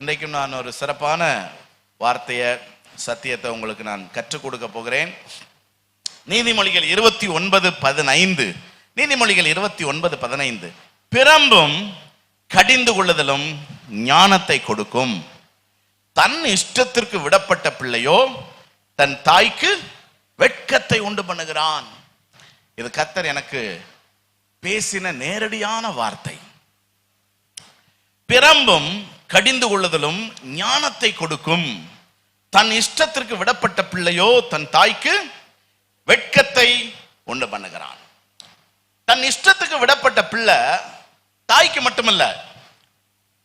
இன்றைக்கும் நான் ஒரு சிறப்பான வார்த்தையை சத்தியத்தை உங்களுக்கு நான் கற்றுக் கொடுக்க போகிறேன். நீதிமொழிகள் 29:15. நீதிமொழிகள் 29:15. பிரம்பும் கடிந்து கொள்ளுதலும் ஞானத்தை கொடுக்கும். தன் இஷ்டத்திற்கு விடப்பட்ட பிள்ளையோ தன் தாய்க்கு வெட்கத்தை உண்டு பண்ணுகிறான். இது கர்த்தர் எனக்கு பேசின நேரடியான வார்த்தை. பிரம்பும் கடிந்து கொள்ளுதலும் ஞானத்தை கொடுக்கும். தன் இஷ்டத்திற்கு விடப்பட்ட பிள்ளையோ தன் தாய்க்கு வெட்கத்தை உண்டு பண்ணுகிறான். தன் இஷ்டத்துக்கு விடப்பட்ட பிள்ளை தாய்க்கு மட்டுமல்ல,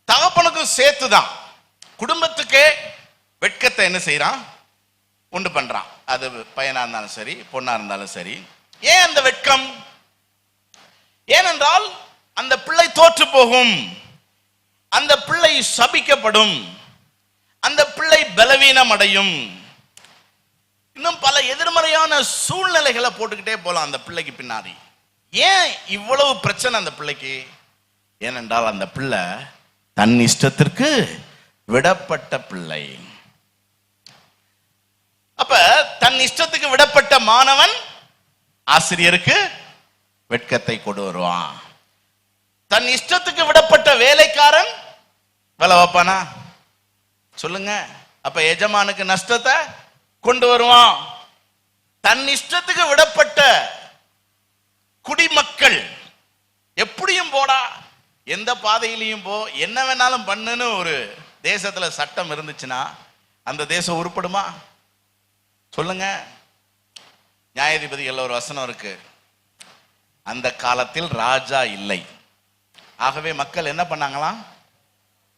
தகப்பனுக்கும் சேர்த்துதான், குடும்பத்துக்கே வெட்கத்தை என்ன செய்யறான்? உண்டு பண்றான். அது பையனா இருந்தாலும் சரி, பொண்ணா இருந்தாலும் சரி. ஏன் அந்த வெட்கம்? ஏனென்றால் அந்த பிள்ளை தோற்று போகும், அந்த பிள்ளை சபிக்கப்படும், அந்த பிள்ளை பலவீனம் அடையும், இன்னும் பல எதிர்மறையான சூழ்நிலைகளை போட்டுக்கிட்டே போலாம் அந்த பிள்ளைக்கு பின்னாடி. ஏன் இவ்வளவு பிரச்சனை அந்த பிள்ளைக்கு? ஏனென்றால் அந்த பிள்ளை தன் இஷ்டத்திற்கு விடப்பட்ட பிள்ளை. அப்ப தன் இஷ்டத்துக்கு விடப்பட்ட மாணவன் ஆசிரியருக்கு வெட்கத்தை கொண்டு வருவான். தன் இஷ்டத்துக்கு விடப்பட்ட வேலைக்காரன் வேலை வைப்பானா? சொல்லுங்க. அப்ப எஜமானுக்கு நஷ்டத்தை கொண்டு வருவான். தன் இஷ்டத்துக்கு விடப்பட்ட குடிமக்கள் எப்படியும் போடா, எந்த பாதையிலையும் போ, என்ன வேணாலும் பண்ணுன்னு ஒரு தேசத்துல சட்டம் இருந்துச்சுன்னா அந்த தேசம் உருப்படுமா? சொல்லுங்க. நியாயாதிபதிகள் ஒரு வசனம் இருக்கு, அந்த காலத்தில் ராஜா இல்லை, ஆகவே மக்கள் என்ன பண்ணாங்களாம்?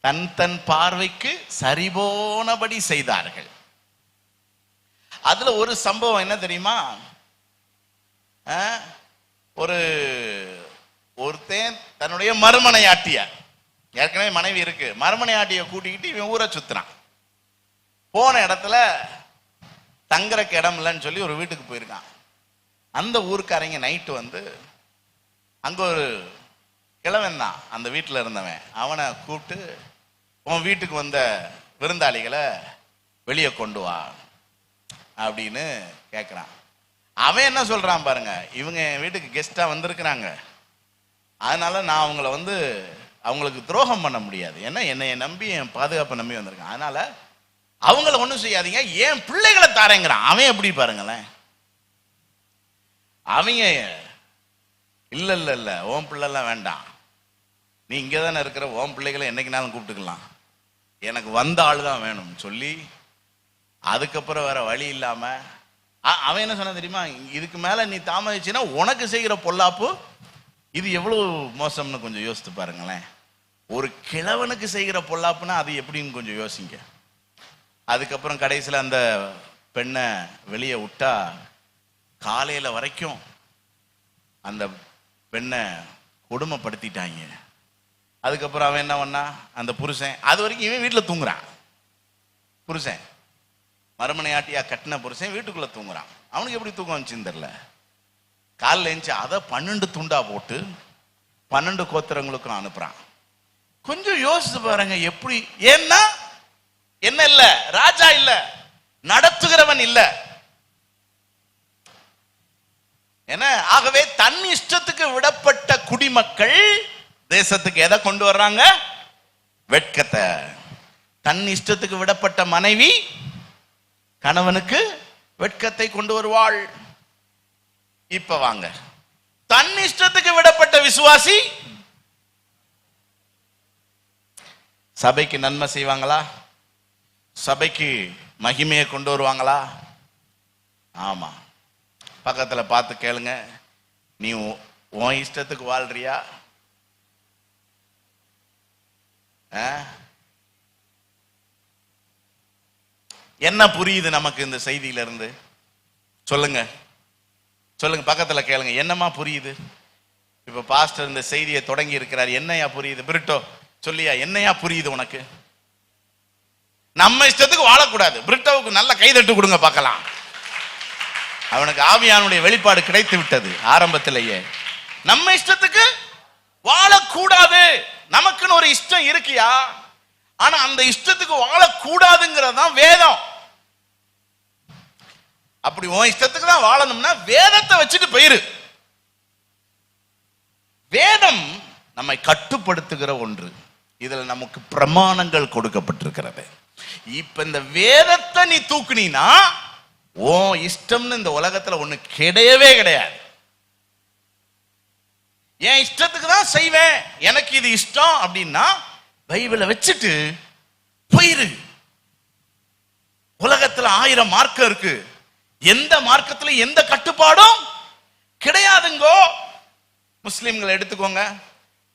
தன் தன் பார்வைக்கு சரிபோனபடி செய்தார்கள். அதுல ஒரு சம்பவம் என்ன தெரியுமா? ஒருத்தன் தன்னுடைய மறுமனையாட்டிய, ஏற்கனவே மனைவி இருக்கு, மறுமனையாட்டிய கூட்டிக்கிட்டு இவன் ஊரை சுத்துறான். போன இடத்துல தங்குறக்கு இடம் இல்லைன்னு சொல்லி ஒரு வீட்டுக்கு போயிருக்கான். அந்த ஊருக்காரங்க நைட்டு வந்து அங்க ஒரு கிழவன் தான் அந்த வீட்டில் இருந்தவன், அவனை கூப்பிட்டு உன் வீட்டுக்கு வந்த விருந்தாளிகளை வெளியே கொண்டு வா அப்படின்னு கேட்குறான். அவன் என்ன சொல்றான் பாருங்க, இவங்க என் வீட்டுக்கு கெஸ்டா வந்திருக்கிறாங்க, அதனால நான் அவங்கள வந்து அவங்களுக்கு துரோகம் பண்ண முடியாது, ஏன்னா என்னைய நம்பி என் பாதுகாப்பை நம்பி வந்திருக்கான், அதனால அவங்கள ஒன்றும் செய்யாதீங்க, என் பிள்ளைகளை தாரேங்கிறான். அவன் எப்படி பாருங்களேன், அவங்க இல்ல இல்ல இல்ல ஓம் பிள்ளைலாம் வேண்டாம், நீ இங்கே தானே இருக்கிற, ஓம் பிள்ளைகளை என்னைக்குனாலும் கூப்பிட்டுக்கலாம், எனக்கு வந்த ஆள் தான் வேணும் சொல்லி, அதுக்கப்புறம் வேற வழி இல்லாம அவன் என்ன சொன்ன தெரியுமா? இதுக்கு மேல நீ தாமதிச்சுன்னா உனக்கு செய்கிற பொல்லாப்பு இது எவ்வளவு மோசம்னு கொஞ்சம் யோசித்து பாருங்களேன். ஒரு கிழவனுக்கு செய்கிற பொல்லாப்புனா அது எப்படின்னு கொஞ்சம் யோசிங்க. அதுக்கப்புறம் கடைசியில் அந்த பெண்ணை வெளியே விட்டா காலையில வரைக்கும் அந்த பெண்ணை கொடுமைப்படுத்திட்டாங்க. அதுக்கப்புறம் அவன் என்ன பண்ணா, அந்த புருஷன் அது வரைக்கும் இவன் வீட்டில் தூங்குறான். புருஷன் மறுமனையாட்டியா கட்டின புருஷன் வீட்டுக்குள்ள தூங்குறான். அவனுக்கு எப்படி தூக்கம் வந்துச்சுன்னு தெரியல. காலில் எழுந்துச்சு அதை 12 துண்டா போட்டு 12 கோத்திரங்களுக்கும் அனுப்புறான். கொஞ்சம் யோசிச்சு பாருங்க எப்படி. ஏன்னா என்ன இல்ல, ராஜா இல்ல, நடத்துகிறவன் இல்ல. என்ன? ஆகவே தன் இஷ்டத்துக்கு விடப்பட்ட குடிமக்கள் தேசத்துக்கு எதை கொண்டு வர்றாங்க? வெட்கத்தை. தன் இஷ்டத்துக்கு விடப்பட்ட மனைவி கணவனுக்கு வெட்கத்தை கொண்டு வருவாள். இப்ப வாங்க, தன் இஷ்டத்துக்கு விடப்பட்ட விசுவாசி சபைக்கு நன்மை செய்வாங்களா? சபைக்கு மகிமையை கொண்டு வருவாங்களா? ஆமா. பக்கத்துல பார்த்து கேளுங்க, நீ உன் இஷ்டத்துக்கு வாழ்றியா? என்ன புரியுது நமக்கு இந்த செய்தியில இருந்து? சொல்லுங்க சொல்லுங்க, பக்கத்துல கேளுங்க, என்னமா புரியுது? இப்ப பாஸ்டர் இந்த செய்தியை தொடங்கி இருக்கிறார், என்னையா புரியுது? பிரிட்டோ சொல்லியா, என்னையா புரியுது உனக்கு? நம்ம இஷ்டத்துக்கு வாழக்கூடாது. பிரிட்டோவுக்கு நல்ல கைதட்டு கொடுங்க பார்க்கலாம். அவனுக்கு ஆவியானுடைய வெளிப்பாடு கிடைத்து விட்டது ஆரம்பத்திலேயே. நம்ம இஷ்டத்துக்கு வாழக்கூடாது. நமக்குன்னு ஒரு இஷ்டம் இருக்கியா? ஆனா அந்த இஷ்டத்துக்கு வாழக்கூடாதுங்கிறதான் வேதம். அப்படி உன் இஷ்டத்துக்கு தான் வாழணும்னா வேதத்தை வச்சுட்டு போயிரு. வேதம் நம்மை கட்டுப்படுத்துகிற ஒன்று. இதுல நமக்கு பிரமாணங்கள் கொடுக்கப்பட்டிருக்கிறது. இப்ப இந்த வேதத்தை நீ தூக்குனீனா உன் இஷ்டம்னு இந்த உலகத்துல ஒண்ணு கிடையவே கிடையாது. என் இஷ்டத்துக்கு தான் செய்வேன், எனக்கு இது இஷ்டம் அப்படின்னா பைபிளை வச்சுட்டு போயிரு. உலகத்துல 1000 மார்க்கம் இருக்கு, எந்த மார்க்கத்துல எந்த கட்டுப்பாடும் கிடையாதுங்கோ. முஸ்லிம்களை எடுத்துக்கோங்க,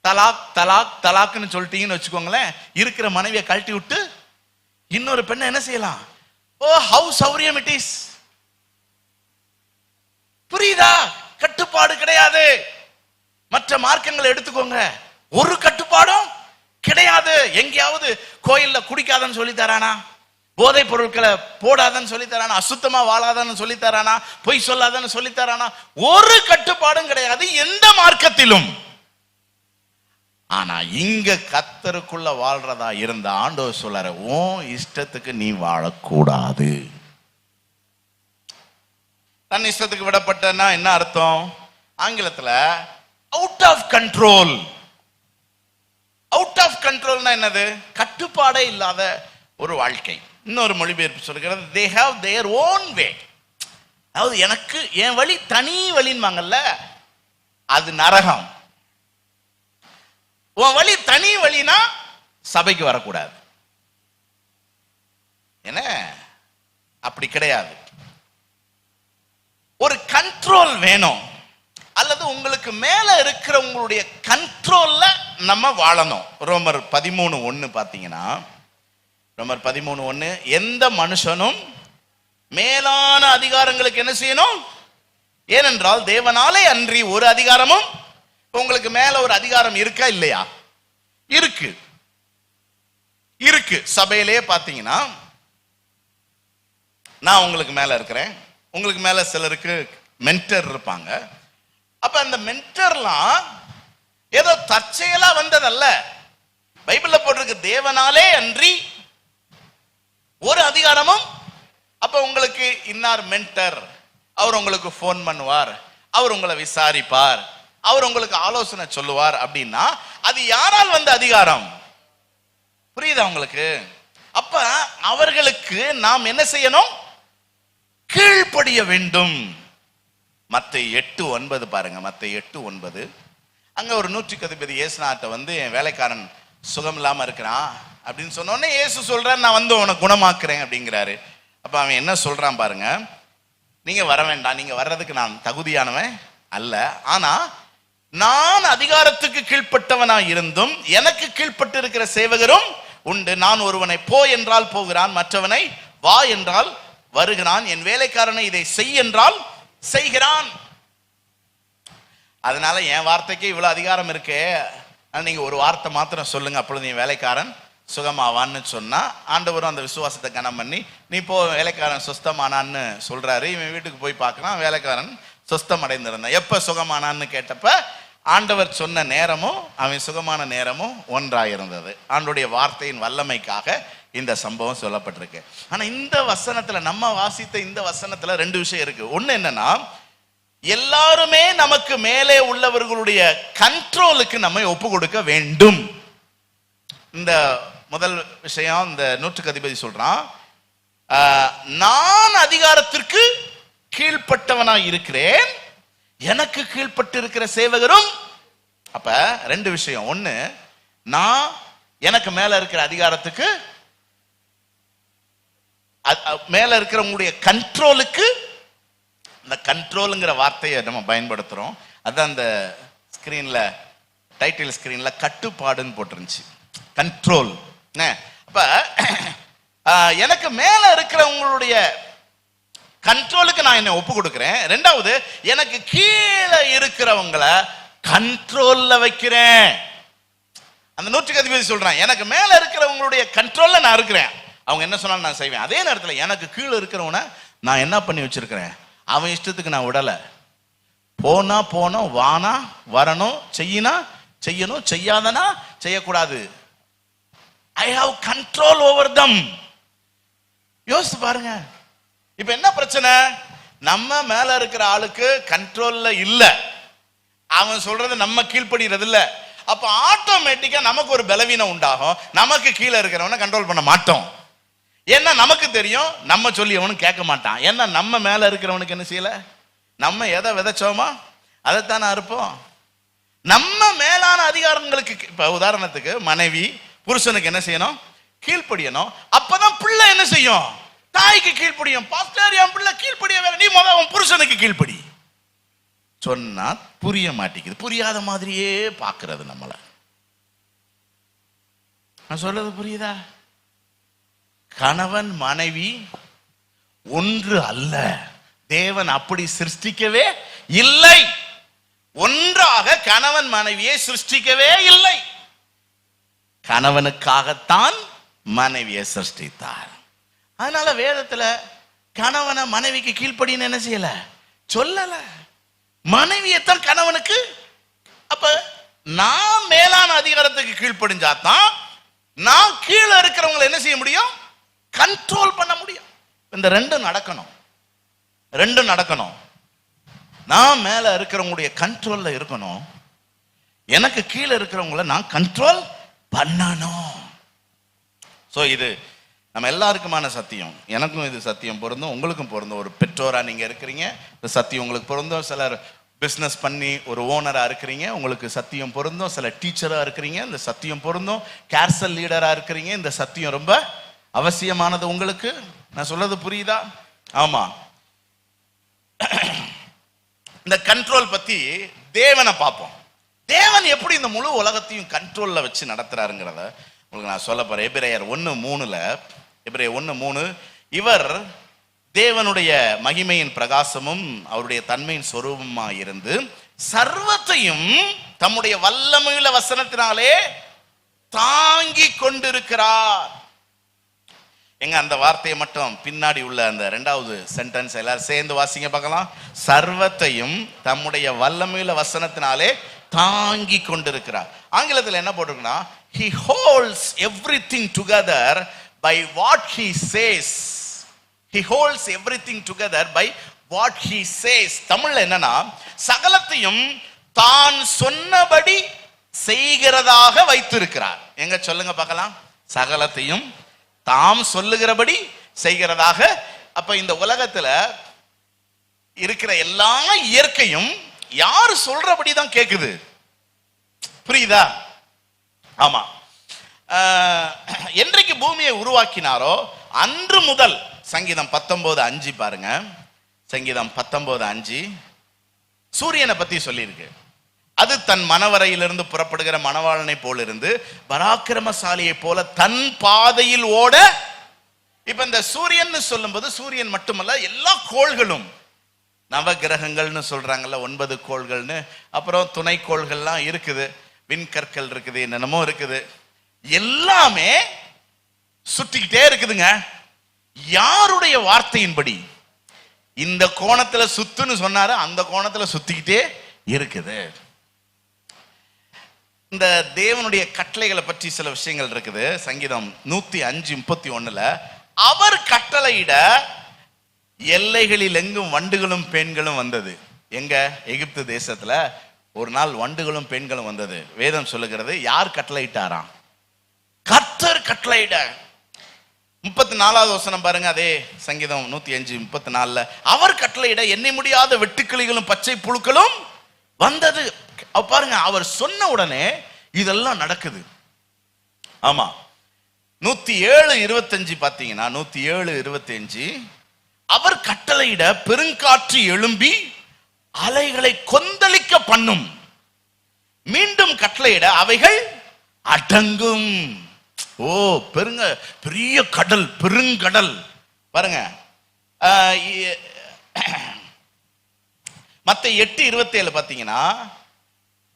தலாக் தலாக் தலாக்னு சொல்லிட்டீங்கன்னு வச்சுக்கோங்களேன், இருக்கிற மனைவியை கழட்டி விட்டு இன்னொரு பெண்ணை என்ன செய்யலாம்? ஓ, ஹவு சௌரியம் இட் இஸ். புரியுதா? கட்டுப்பாடு கிடையாது. மற்ற மார்க்கங்களை எடுத்துக்கோங்க, ஒரு கட்டுப்பாடும் கிடையாது. எங்கேயாவது கோயில்ல குடிக்காதன்னு சொல்லி தரானா? போதை பொருட்களை போடாதன்னு சொல்லி தரானா? அசுத்தமா வாழாதன்னு சொல்லி தரானா? பொய் சொல்லாதன்னு சொல்லி தரானா? ஒரு கட்டுப்பாடும் கிடையாது எந்த மார்க்கத்திலும். ஆனா இங்க கர்த்தருக்குள்ள வாழ்றதா இருந்த ஆண்டவர் சொல்றாரு, உன் இஷ்டத்துக்கு நீ வாழக்கூடாது. தன் இஷ்டத்துக்கு விடப்பட்டனா என்ன அர்த்தம்? ஆங்கிலத்துல out of control. Out of கண்ட்ரோல்னா என்னது? கட்டுப்பாடே இல்லாத ஒரு வாழ்க்கை. இன்னொரு மொழிபெயர்ப்பு சொல்கிறது, they have their own way. அதாவது எனக்கு என் வழி தனி வழின்பாங்கல்ல, அது நரகம். உன் வழி தனி வழினா சபைக்கு வரக்கூடாது. என்ன, அப்படி கிடையாது. ஒரு கண்ட்ரோல் வேணும், அல்லது உங்களுக்கு மேல இருக்கிற உங்களுடைய கண்ட்ரோல்ல நம்ம வாழணும். ரோமர் 13:1 பாத்தீங்கன்னா, ரோமர் 13:1, எந்த மனுஷனும் மேலான அதிகாரங்களுக்கு என்ன செய்யணும்? ஏனென்றால் தேவனாலே அன்றி ஒரு அதிகாரமும். உங்களுக்கு மேல ஒரு அதிகாரம் இருக்கா இல்லையா? இருக்கு, இருக்கு. சபையிலே பாத்தீங்கன்னா, நான் உங்களுக்கு மேல இருக்கிறேன், உங்களுக்கு மேல சிலருக்கு மென்டர் இருப்பாங்க. அப்ப அந்த மென்டர்லாம் ஏதோ தற்செயலா வந்ததல்ல. பைபிள்ல போட்டிருக்கு, தேவனாலே அன்றி ஒரு அதிகாரமும். அப்ப உங்களுக்கு இன்னார் மென்டர், அவர் உங்களுக்கு போன் பண்ணுவார், அவர் உங்களை விசாரிப்பார், அவர் உங்களுக்கு ஆலோசனை சொல்லுவார். அப்படின்னா அது யாரால் வந்த அதிகாரம்? புரியுதா உங்களுக்கு? அப்ப அவர்களுக்கு நாம் என்ன செய்யணும்? கீழ்ப்படிய வேண்டும். மத்தேயு 8:9 பாருங்க. மத்தேயு 8:9, அங்க ஒரு நூற்றுக்கு அதிபதி இயேசுநாட்ட வந்து என் வேலைக்காரன் சுகம் இல்லாம இருக்கிறான் அப்படின்னு சொன்னோடனே இயேசு சொல்றாரு, நான் வந்து உனக்கு குணமாக்குறேன் அப்படிங்கிறாரு. அப்ப அவன் என்ன சொல்றான் பாருங்க, நீங்க வர வேண்டாம், நீங்க வர்றதுக்கு நான் தகுதியானவன் அல்ல, ஆனா நான் அதிகாரத்துக்கு கீழ்ப்பட்டவனா இருந்தும் எனக்கு கீழ்ப்பட்டு இருக்கிற சேவகரும் உண்டு. நான் ஒருவனை போ என்றால் போகிறான், மற்றவனை வா என்றால் வருகிறான், என் வேலைக்காரனை இதை செய் என்றால் செய்கிறான். அதனால என் வார்த்தைக்கு இவ்வளவு அதிகாரம் இருக்கே, நீங்க ஒரு வார்த்தை மாத்திரம் சொல்லுங்க, அப்பொழுது என் வேலைக்காரன் சுகமாவான்னு சொன்னா ஆண்டவரும் அந்த விசுவாசத்தை கனம் பண்ணி நீ போ, வேலைக்காரன் சுஸ்தமானான்னு சொல்றாரு. இவன் வீட்டுக்கு போய் பார்க்கலாம், வேலைக்காரன் சுஸ்தம் அடைந்திருந்தான். எப்ப சுகமானான்னு கேட்டப்ப ஆண்டவர் சொன்ன நேரமும் அவன் சுகமான நேரமும் ஒன்றாயிருந்தது. ஆண்டவருடைய வார்த்தையின் வல்லமைக்காக இந்த சம்பவம் சொல்லப்பட்டிருக்கு. ஆனா இந்த வசனத்துல, நம்ம வாசித்த இந்த வசனத்துல 2 விஷயம் இருக்கு. ஒண்ணு என்னன்னா, எல்லாருமே நமக்கு மேலே உள்ளவர்களுடைய கண்ட்ரோலுக்கு நம்மை ஒப்பு கொடுக்க வேண்டும். இந்த முதல் விஷயம் இந்த நூற்றுக்கு அதிபதி சொல்றான், நான் அதிகாரத்திற்கு கீழ்ப்பட்டவனா இருக்கிறேன், எனக்கு கீழ்ப்பட்டு இருக்கிற சேவகரும். அப்ப 2 விஷயம். ஒண்ணு, நான் எனக்கு மேல இருக்கிற அதிகாரத்துக்கு, மேல இருக்கிறவங்களுடைய கண்ட்ரோலுக்கு. இந்த கண்ட்ரோலுங்கிற வார்த்தையை நம்ம பயன்படுத்துறோம். அதான் அந்த ஸ்கிரீன்ல, டைட்டில் ஸ்கிரீன்ல கட்டுப்பாடுன்னு போட்டுருந்துச்சு, கண்ட்ரோல். அப்ப எனக்கு மேல இருக்கிறவங்களுடைய கண்ட்ரோலுக்கு நான் என்ன ஒப்பு கொடுக்கிறேன். 2வது, எனக்கு கீழே இருக்கிறவங்களை கண்ட்ரோல்ல வைக்கிறேன். அந்த நூற்றுக்கு அதிபதி சொல்றான், எனக்கு மேல இருக்கிறவங்களுடைய கண்ட்ரோல்ல நான் இருக்கிறேன், அவங்க என்ன சொன்னாலும் நான் செய்வேன். அதே நேரத்தில் எனக்கு கீழே இருக்கிறவனை நான் என்ன பண்ணி வச்சிருக்கிறேன், அவன் இஷ்டத்துக்கு நான் விடல. போனா போனோம், வானா வரணும், செய்யினா செய்யணும், செய்யாதனா செய்யக்கூடாது. ஐ ஹாவ் கண்ட்ரோல் ஓவர் தம். யோசிச்சு பாருங்க. இப்ப என்ன பிரச்சனை? நம்ம மேல இருக்கிற ஆளுக்கு கண்ட்ரோல்ல இல்ல, அவன் சொல்றது நம்ம கீழ்படுகிறது இல்ல. அப்ப ஆட்டோமேட்டிக்கா நமக்கு ஒரு பலவீனம் உண்டாகும். நமக்கு கீழே இருக்கிறவனை கண்ட்ரோல் பண்ண மாட்டோம். ஏன்னா நமக்கு தெரியும் நம்ம சொல்லி அவனும் கேட்க மாட்டான். ஏன்னா நம்ம மேல இருக்கிறவனுக்கு என்ன செய்யல, நம்ம எதை விதைச்சோமா அதைத்தானே அறுப்போம். நம்ம மேலான அதிகாரங்களுக்கு, இப்ப உதாரணத்துக்கு மனைவி புருஷனுக்கு என்ன செய்யணும், கீழ்ப்படியணும். அப்பதான் பிள்ளை என்ன செய்யும், தாய்க்கு கீழ்ப்படியும். பாஸ்டர் என் பிள்ளை கீழ்ப்படிய வேற, நீ முதல்ல உன் புருஷனுக்கு கீழ்ப்படி சொன்னா புரிய மாட்டேங்குது. புரியாத மாதிரியே பாக்குறது நம்மள. நான் சொல்றது புரியுதா? கணவன் மனைவி ஒன்று அல்ல. தேவன் அப்படி சிருஷ்டிக்கவே இல்லை. ஒன்றாக கணவன் மனைவியை சிருஷ்டிக்கவே இல்லை. கணவனுக்காகத்தான் மனைவியை சிருஷ்டித்தார். அதனால வேதத்துல கணவனை மனைவிக்கு கீழ்ப்படின்னு என்ன செய்யல, சொல்லல. மனைவியத்தான் கணவனுக்கு. அப்ப நான் மேலான அதிகாரத்துக்கு கீழ்ப்படிஞ்சாதான் நான் கீழே இருக்கிறவங்களை என்ன செய்ய முடியும், கண்ட்ரோல் பண்ண முடியும். இந்த ரெண்டும் நடக்கணும். நான் மேல இருக்கிறவங்களுடைய கண்ட்ரோல்ல இருக்கணும், எனக்கு கீழே இருக்கிறவங்கள நான் கண்ட்ரோல் பண்ணணும். சோ இது நம்ம எல்லாருக்குமான சத்தியம். எனக்கும் இது சத்தியம் பொருந்தும், உங்களுக்கும் பொருந்தும். ஒரு பெற்றோரா நீங்க இருக்கிறீங்க, இந்த சத்தியம் உங்களுக்கு பொருந்தும். சிலர் பிஸ்னஸ் பண்ணி ஒரு ஓனரா இருக்கிறீங்க, உங்களுக்கு சத்தியம் பொருந்தும். சில டீச்சரா இருக்கிறீங்க, இந்த சத்தியம் பொருந்தும். கேர்சல் லீடரா இருக்கிறீங்க, இந்த சத்தியம் ரொம்ப அவசியமானது உங்களுக்கு. நான் சொல்றது புரியுதா? ஆமா. இந்த கண்ட்ரோல் பத்தி தேவனை பார்ப்போம். தேவன் எப்படி இந்த முழு உலகத்தையும் கண்ட்ரோல்ல வச்சு நடத்துறாருங்கிறத உங்களுக்கு நான் சொல்ல போறேன். எபிரேயர் 1:3 இவர் தேவனுடைய மகிமையின் பிரகாசமும் அவருடைய தன்மையின் சொரூபமா இருந்து சர்வத்தையும் தம்முடைய வல்லமையுள்ள வசனத்தினாலே தாங்கி கொண்டிருக்கிறார். எங்க அந்த வார்த்தையை மட்டும் பின்னாடி உள்ள அந்த இரண்டாவது சென்டென்ஸ் எல்லாரும் சேர்ந்து வாசிங்க பார்க்கலாம். சர்வத்தையும் தம்முடைய வல்லமையுள்ள வசனத்தினாலே தாங்கி கொண்டிருக்கிறார். ஆங்கிலத்தில் என்ன போட்டிருக்குன்னா, he holds everything together by what he says. He holds everything together by what he says. தமிழ்ல என்னன்னா, சகலத்தையும் தான் சொன்னபடி செய்கிறதாக வைத்திருக்கிறார். எங்க சொல்லுங்க பார்க்கலாம். சகலத்தையும் தாம் சொல்லுகிறபடி செய்கிறதாக. அப்ப இந்த உலகத்துல இருக்கிற எல்லா இயற்கையும் யாரு சொல்றபடி தான் கேக்குது. புரியுதா? ஆமா. என்றைக்கு பூமியை உருவாக்கினாரோ அன்று முதல், சங்கீதம் 19:5 பாருங்க. சங்கீதம் 19:5 சூரியனை பத்தி சொல்லியிருக்கு. அது தன் மனவரையிலிருந்து புறப்படுகிற மணவாளனை போல இருந்து பராக்கிரமசாலியை போல தன் பாதையில் ஓட. இப்ப இந்த சூரியன் சொல்லும்போது சூரியன் மட்டுமல்ல, எல்லா கோள்களும், நவ கிரகங்கள்னு சொல்றாங்கல்ல, 9 கோள்கள்னு, அப்புறம் துணை கோள்கள்லாம் இருக்குது, விண்கற்கள் இருக்குது, என்னென்னமோ இருக்குது, எல்லாமே சுத்திக்கிட்டே இருக்குதுங்க. யாருடைய வார்த்தையின்படி? இந்த கோணத்துல சுத்துன்னு சொன்னாரு, அந்த கோணத்துல சுத்திக்கிட்டே இருக்குது. இந்த தேவனுடைய கட்டளைகளை பற்றி சில விஷயங்கள் இருக்குது. சங்கீதம் 105:31 அவர் கட்டளையிட எல்லைகளில் எங்கும் வண்டுகளும் பெண்களும் வந்தது. எங்க? எகிப்து தேசத்துல ஒரு நாள் வண்டுகளும் பெண்களும் வந்தது. வேதம் சொல்லுகிறது, யார் கட்டளையிட்டாராம்? கர்த்தர் கட்டளையிட. 34வது வசனம் பாருங்க, அதே சங்கீதம் 105:34 அவர் கட்டளையிட எண்ணி முடியாத வெட்டுக்கிளிகளும் பச்சை புழுக்களும் வந்தது. பாருங்க, அவர் சொன்ன உடனே இதெல்லாம் நடக்குது. ஆமா. 107:25 பாத்தீங்கன்னா, 107:25 அவர் கட்டளையிட பெருங்காற்று எழும்பி அலைகளை கொந்தளிக்க பண்ணும், மீண்டும் கட்டளையிட அவைகள் அடங்கும். ஓ, பெரிய கடல், பெருங்கடல் பாருங்க. மத்தேயு 8:27 பாத்தீங்கன்னா,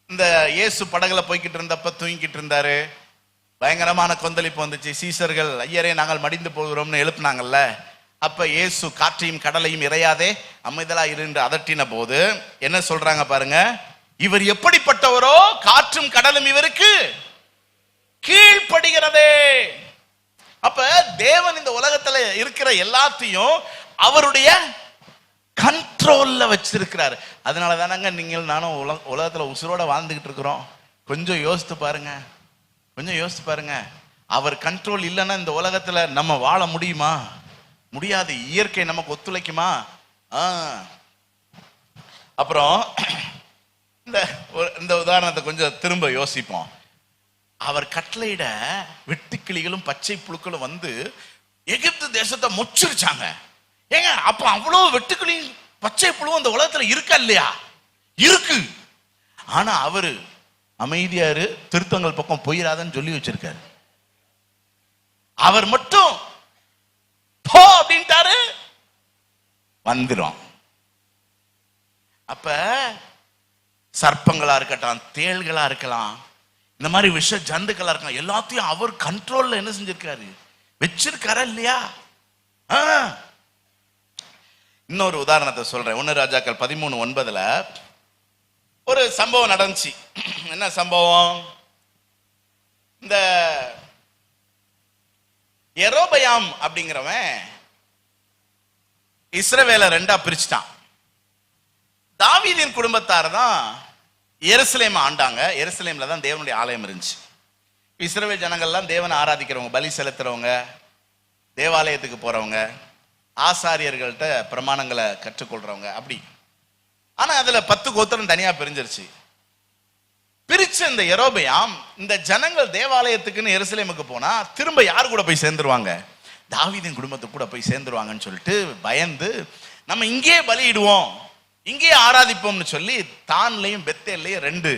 இந்த இயேசு படகுல போய்கிட்டு இருந்தப்ப தூங்கிட்டு இருந்தாரு. பயங்கரமான கொந்தளிப்பு வந்துச்சு. சீசர்கள், ஐயரே நாங்கள் மடிந்து போகிறோம்னு எழுப்பினாங்கல்ல. அப்ப இயேசு காற்றையும் கடலையும் இறையாதே அமைதலா இருந்து அதட்டின போது என்ன சொல்றாங்க பாருங்க, இவர் எப்படிப்பட்டவரோ காற்றும் கடலும் இவருக்கு கீழ்ப்படுகிறதே. அப்ப தேவன் இந்த உலகத்துல இருக்கிற எல்லாத்தையும் அவருடைய கண்ட்ரோல்ல வச்சிருக்கிறாரு. அதனால தானங்க நீங்கள் நானும் உலகத்துல உசுரோட வாழ்ந்துகிட்டு இருக்கிறோம். கொஞ்சம் யோசித்து பாருங்க, கொஞ்சம் யோசித்து பாருங்க. அவர் கண்ட்ரோல் இல்லைன்னா இந்த உலகத்துல நம்ம வாழ முடியுமா? முடியாது. இயற்கை நமக்கு ஒத்துழைக்குமா? அப்புறம் இந்த உதாரணத்தை கொஞ்சம் திரும்ப யோசிப்போம். அவர் கட்டளையிட வெட்டுக்கிளிகளும் பச்சை புழுக்களும் வந்து எகிப்து தேசத்தை முச்சிருச்சாங்க. ஏங்க, அப்ப அவ்வளவு வெட்டுக்கிளி பச்சை புழு அந்த உலகத்துல இருக்கா இல்லையா? இருக்கு. ஆனா அவரு அமைதியாரு, திருத்தங்கள் பக்கம் போயிடாதன்னு சொல்லி வச்சிருக்காரு. அவர் மட்டும் போ அப்படின்ட்டாரு, வந்துடும். அப்ப சர்ப்பங்களா இருக்கட்டும், தேள்களா இருக்கலாம், இந்த மாதிரி விஷ ஜந்துக்களா இருக்கலாம், எல்லாத்தையும் அவர் கண்ட்ரோல்ல என்ன செஞ்சிருக்காரு, வச்சிருக்காரா இல்லையா? இன்னொரு உதாரணத்தை சொல்றேன். 1 ராஜாக்கள் 13:9 ஒரு சம்பவம் நடந்துச்சு. என்ன சம்பவம்? இந்த யெரொபெயாம் அப்படிங்கிறவன் இஸ்ரவேலை 2 பிரிச்சுட்டான். தாவீதின் குடும்பத்தார் தான் எருசலேம் ஆண்டாங்க. எருசலேம்ல தான் தேவனுடைய ஆலயம் இருந்துச்சு. இஸ்ரவேல் ஜனங்கள்லாம் தேவனை ஆராதிக்கிறவங்க, பலி செலுத்துறவங்க, தேவாலயத்துக்கு போறவங்க, ஆசாரியர்கள்ட்ட பிரமாணங்களை கற்றுக்கொள்றவங்க அப்படி. ஆனா அதுல 10 கோத்திரம் தனியா பிரிஞ்சிருச்சு. பிரிச்ச இந்த யெரொபெயாம் இந்த ஜனங்கள் தேவாலயத்துக்குன்னு எருசலேமுக்கு போனா திரும்ப யார் கூட போய் சேர்ந்துருவாங்க? தாவீதின் குடும்பத்துக்கு கூட போய் சேர்ந்துருவாங்கன்னு சொல்லிட்டு பயந்து நம்ம இங்கே பலியிடுவோம், இங்கே ஆராதிப்போம்னு சொல்லி தான்லையும் பெத்தேல்லையும் 2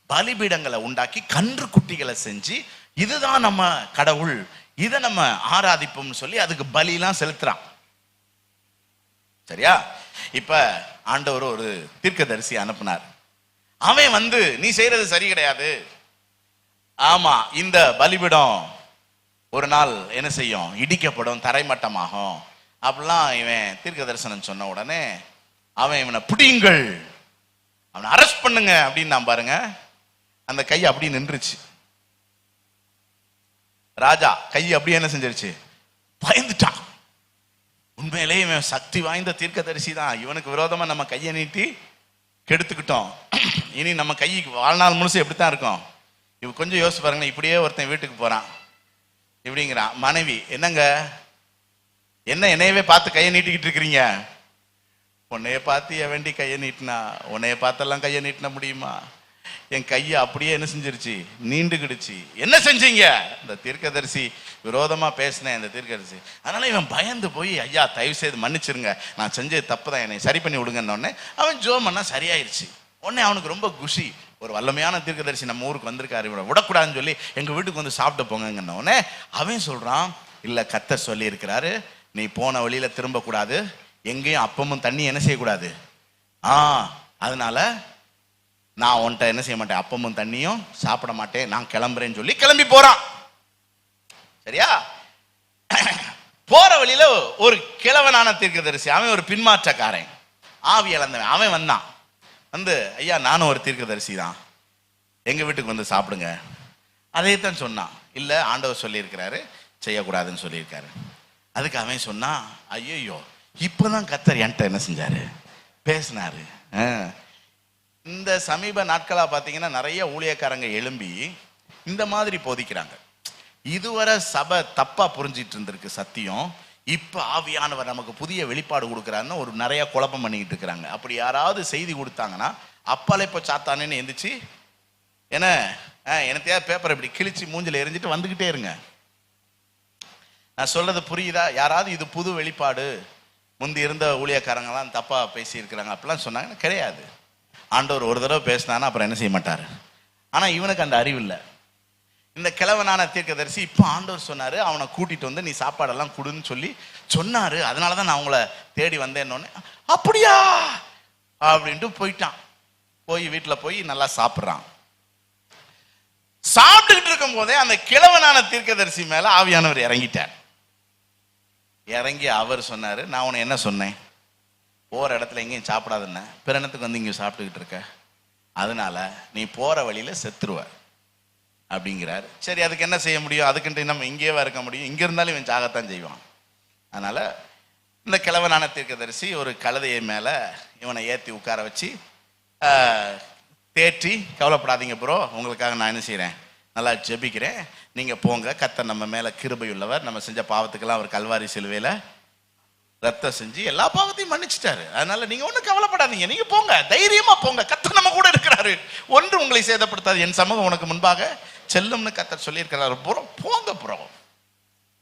பலிபீடங்களை உண்டாக்கி கன்று குட்டிகளை செஞ்சு இதுதான் நம்ம கடவுள், இதை நம்ம ஆராதிப்போம்னு சொல்லி அதுக்கு பலிலாம் செலுத்துறான். சரியா? இப்ப ஆண்டவர் ஒரு தீர்க்கதரிசி அனுப்புனார். அவன் வந்து நீ செய்யறது சரி கிடையாது, ஆமா இந்த பலிபீடம் ஒரு நாள் என்ன செய்யும், இடிக்கப்படும், தரைமட்டமாகும் அப்படிலாம் இவன் தீர்க்க தரிசனம் சொன்ன உடனே அவன் இவனை பிடியுங்கள், அவனை அரெஸ்ட் பண்ணுங்க அப்படின்னு நான் பாருங்க. அந்த கை அப்படி நின்றுச்சு. ராஜா கை அப்படியே என்ன செஞ்சிருச்சு, பயந்துட்டான். உண்மையிலே இவன் சக்தி வாய்ந்த தீர்க்கதரிசி தான், இவனுக்கு விரோதமா நம்ம கையை நீட்டி கெடுத்துக்கிட்டோம், இனி நம்ம கை வாழ்நாள் முழுசு எப்படித்தான் இருக்கும். இவ கொஞ்சம் யோசிச்சு பாருங்க. இப்படியே ஒருத்தன் வீட்டுக்கு போறான், இப்படிங்கிறான். மனைவி, என்னங்க என்ன என்னையவே பார்த்து கையை நீட்டிக்கிட்டு இருக்கிறீங்க? உன்னைய பார்த்து என் வேண்டி கையை நீட்டினா, உன்னைய பார்த்தெல்லாம் கையை நீட்டின முடியுமா? என் கையை அப்படியே என்ன செஞ்சிருச்சு, நீண்டுகிடுச்சு. என்ன செஞ்சீங்க? இந்த தீர்க்கதரிசி விரோதமா பேசினேன் இந்த தீர்க்கதரிசி. அதனால இவன் பயந்து போய், ஐயா தயவு செய்து மன்னிச்சிருங்க, நான் செஞ்சது தப்பு தான், என்னை சரி பண்ணி விடுங்கன்னு அவன் ஜோம் பண்ணா சரியாயிருச்சு. உடனே அவனுக்கு ரொம்ப குஷி, ஒரு வல்லமையான தீர்க்கதரிசி நம்ம ஊருக்கு வந்திருக்காரு, இவனை விடக்கூடாதுன்னு சொல்லி எங்க வீட்டுக்கு வந்து சாப்பிட்டு போங்கன்னு உடனே அவன் சொல்றான், இல்ல கர்த்தர் சொல்லி இருக்கிறாரு, நீ போன வழியில திரும்ப கூடாது, எங்கேயும் அப்பமும் தண்ணி என்ன செய்யக்கூடாது, அதனால நான் உன்கிட்ட என்ன செய்ய மாட்டேன், அப்பமும் தண்ணியும் சாப்பிட மாட்டேன், நான் கிளம்புறேன்னு சொல்லி கிளம்பி போறான். சரியா? போற வழியில ஒரு கிழவனான தீர்க்கதரிசி, அவன் ஒரு பின்மாற்றக்காரன், ஆவி இழந்தவன், அவன் வந்தான். வந்து, ஐயா நானும் ஒரு தீர்க்கதரிசி தான், எங்க வீட்டுக்கு வந்து சாப்பிடுங்க. அதே தான் சொன்னான். இல்ல ஆண்டவர் சொல்லியிருக்கிறாரு செய்யக்கூடாதுன்னு சொல்லியிருக்காரு. அதுக்கு அவன் சொன்னான், ஐயோ இப்பதான் கர்த்தர் என்கிட்ட என்ன செஞ்சாரு, பேசினாரு. இந்த சமீப நாட்களா பாத்தீங்கன்னா நிறைய ஊழியக்காரங்க எழும்பி இந்த மாதிரி போதிக்கிறாங்க. இதுவரை சபை தப்பா புரிஞ்சிட்டு இருந்திருக்கு சத்தியம், இப்ப ஆவியானவர் நமக்கு புதிய வெளிப்பாடு கொடுக்குறாருன்னு ஒரு நிறைய குழப்பம் பண்ணிக்கிட்டு இருக்கிறாங்க. அப்படி யாராவது செய்தி கொடுத்தாங்கன்னா அப்பால இப்ப சாத்தானேன்னு எந்திரிச்சு என்ன எனத்தையாவது பேப்பரை இப்படி கிழிச்சு மூஞ்சில எரிஞ்சிட்டு வந்துகிட்டே இருங்க. நான் சொல்றது புரியுதா? யாராவது இது புது வெளிப்பாடு, முந்தி இருந்த ஊழியக்காரங்களாம் தப்பா பேசி இருக்கிறாங்க அப்படிலாம் சொன்னாங்க. கிடையாது. ஆண்டவர் ஒரு தடவை பேசினானா அப்புறம் என்ன செய்ய மாட்டாரு. ஆனா இவனுக்கு அந்த அறிவு இல்லை. இந்த கிழவனான தீர்க்கதரிசி இப்போ ஆண்டவர் சொன்னாரு, அவனை கூட்டிட்டு வந்து நீ சாப்பாடெல்லாம் கொடுன்னு சொல்லி சொன்னாரு, அதனாலதான் நான் அவங்கள தேடி வந்தேன்னு. அப்படியா அப்படின்ட்டு போயிட்டான். போய் வீட்டுல போய் நல்லா சாப்பிட்றான். சாப்பிட்டுக்கிட்டு இருக்கும் போதே அந்த கிழவனான தீர்க்கதரிசி மேல ஆவியானவர் இறங்கிட்டார். இறங்கி அவர் சொன்னாரு, நான் உன்னை என்ன சொன்னேன், போற இடத்துல எங்கேயும் சாப்பிடாதுன்னு, பிறனத்துக்கு வந்து இங்க சாப்பிட்டுக்கிட்டு இருக்க, அதனால நீ போற வழியில செத்துருவ. அப்படிங்கிறார். சரி, அதுக்கு என்ன செய்ய முடியும்? அதுக்குன்ட்டு நம்ம இங்கேயே இருக்க முடியும்? இங்கே இருந்தாலும் இவன் சாகத்தான் செய்வான். அதனால இந்த கிழவனான தீர்க்கதரிசி ஒரு கழுதையை மேலே இவனை ஏற்றி உட்கார வச்சு தேற்றி, கவலைப்படாதீங்க ப்ரோ, உங்களுக்காக நான் என்ன செய்கிறேன், நல்லா ஜெபிக்கிறேன், நீங்கள் போங்க, கர்த்தர் நம்ம மேலே கிருபை உள்ளவர், நம்ம செஞ்ச பாவத்துக்கெல்லாம் அவர் கல்வாரி சிலுவையில் ரத்தம் செஞ்சு எல்லா பாவத்தையும் மன்னிச்சிட்டாரு. அதனால நீங்க ஒன்றும் கவலைப்படாதீங்க, நீங்க போங்க, தைரியமா போங்க, கர்த்தர் நம்ம கூட இருக்கிறாரு, ஒன்று உங்களை சேதப்படுத்தாது, என் சமூகம் உனக்கு முன்பாக செல்லும்னு கர்த்தர் சொல்லியிருக்கிறாரு, ப்ரோ போங்க ப்ரோ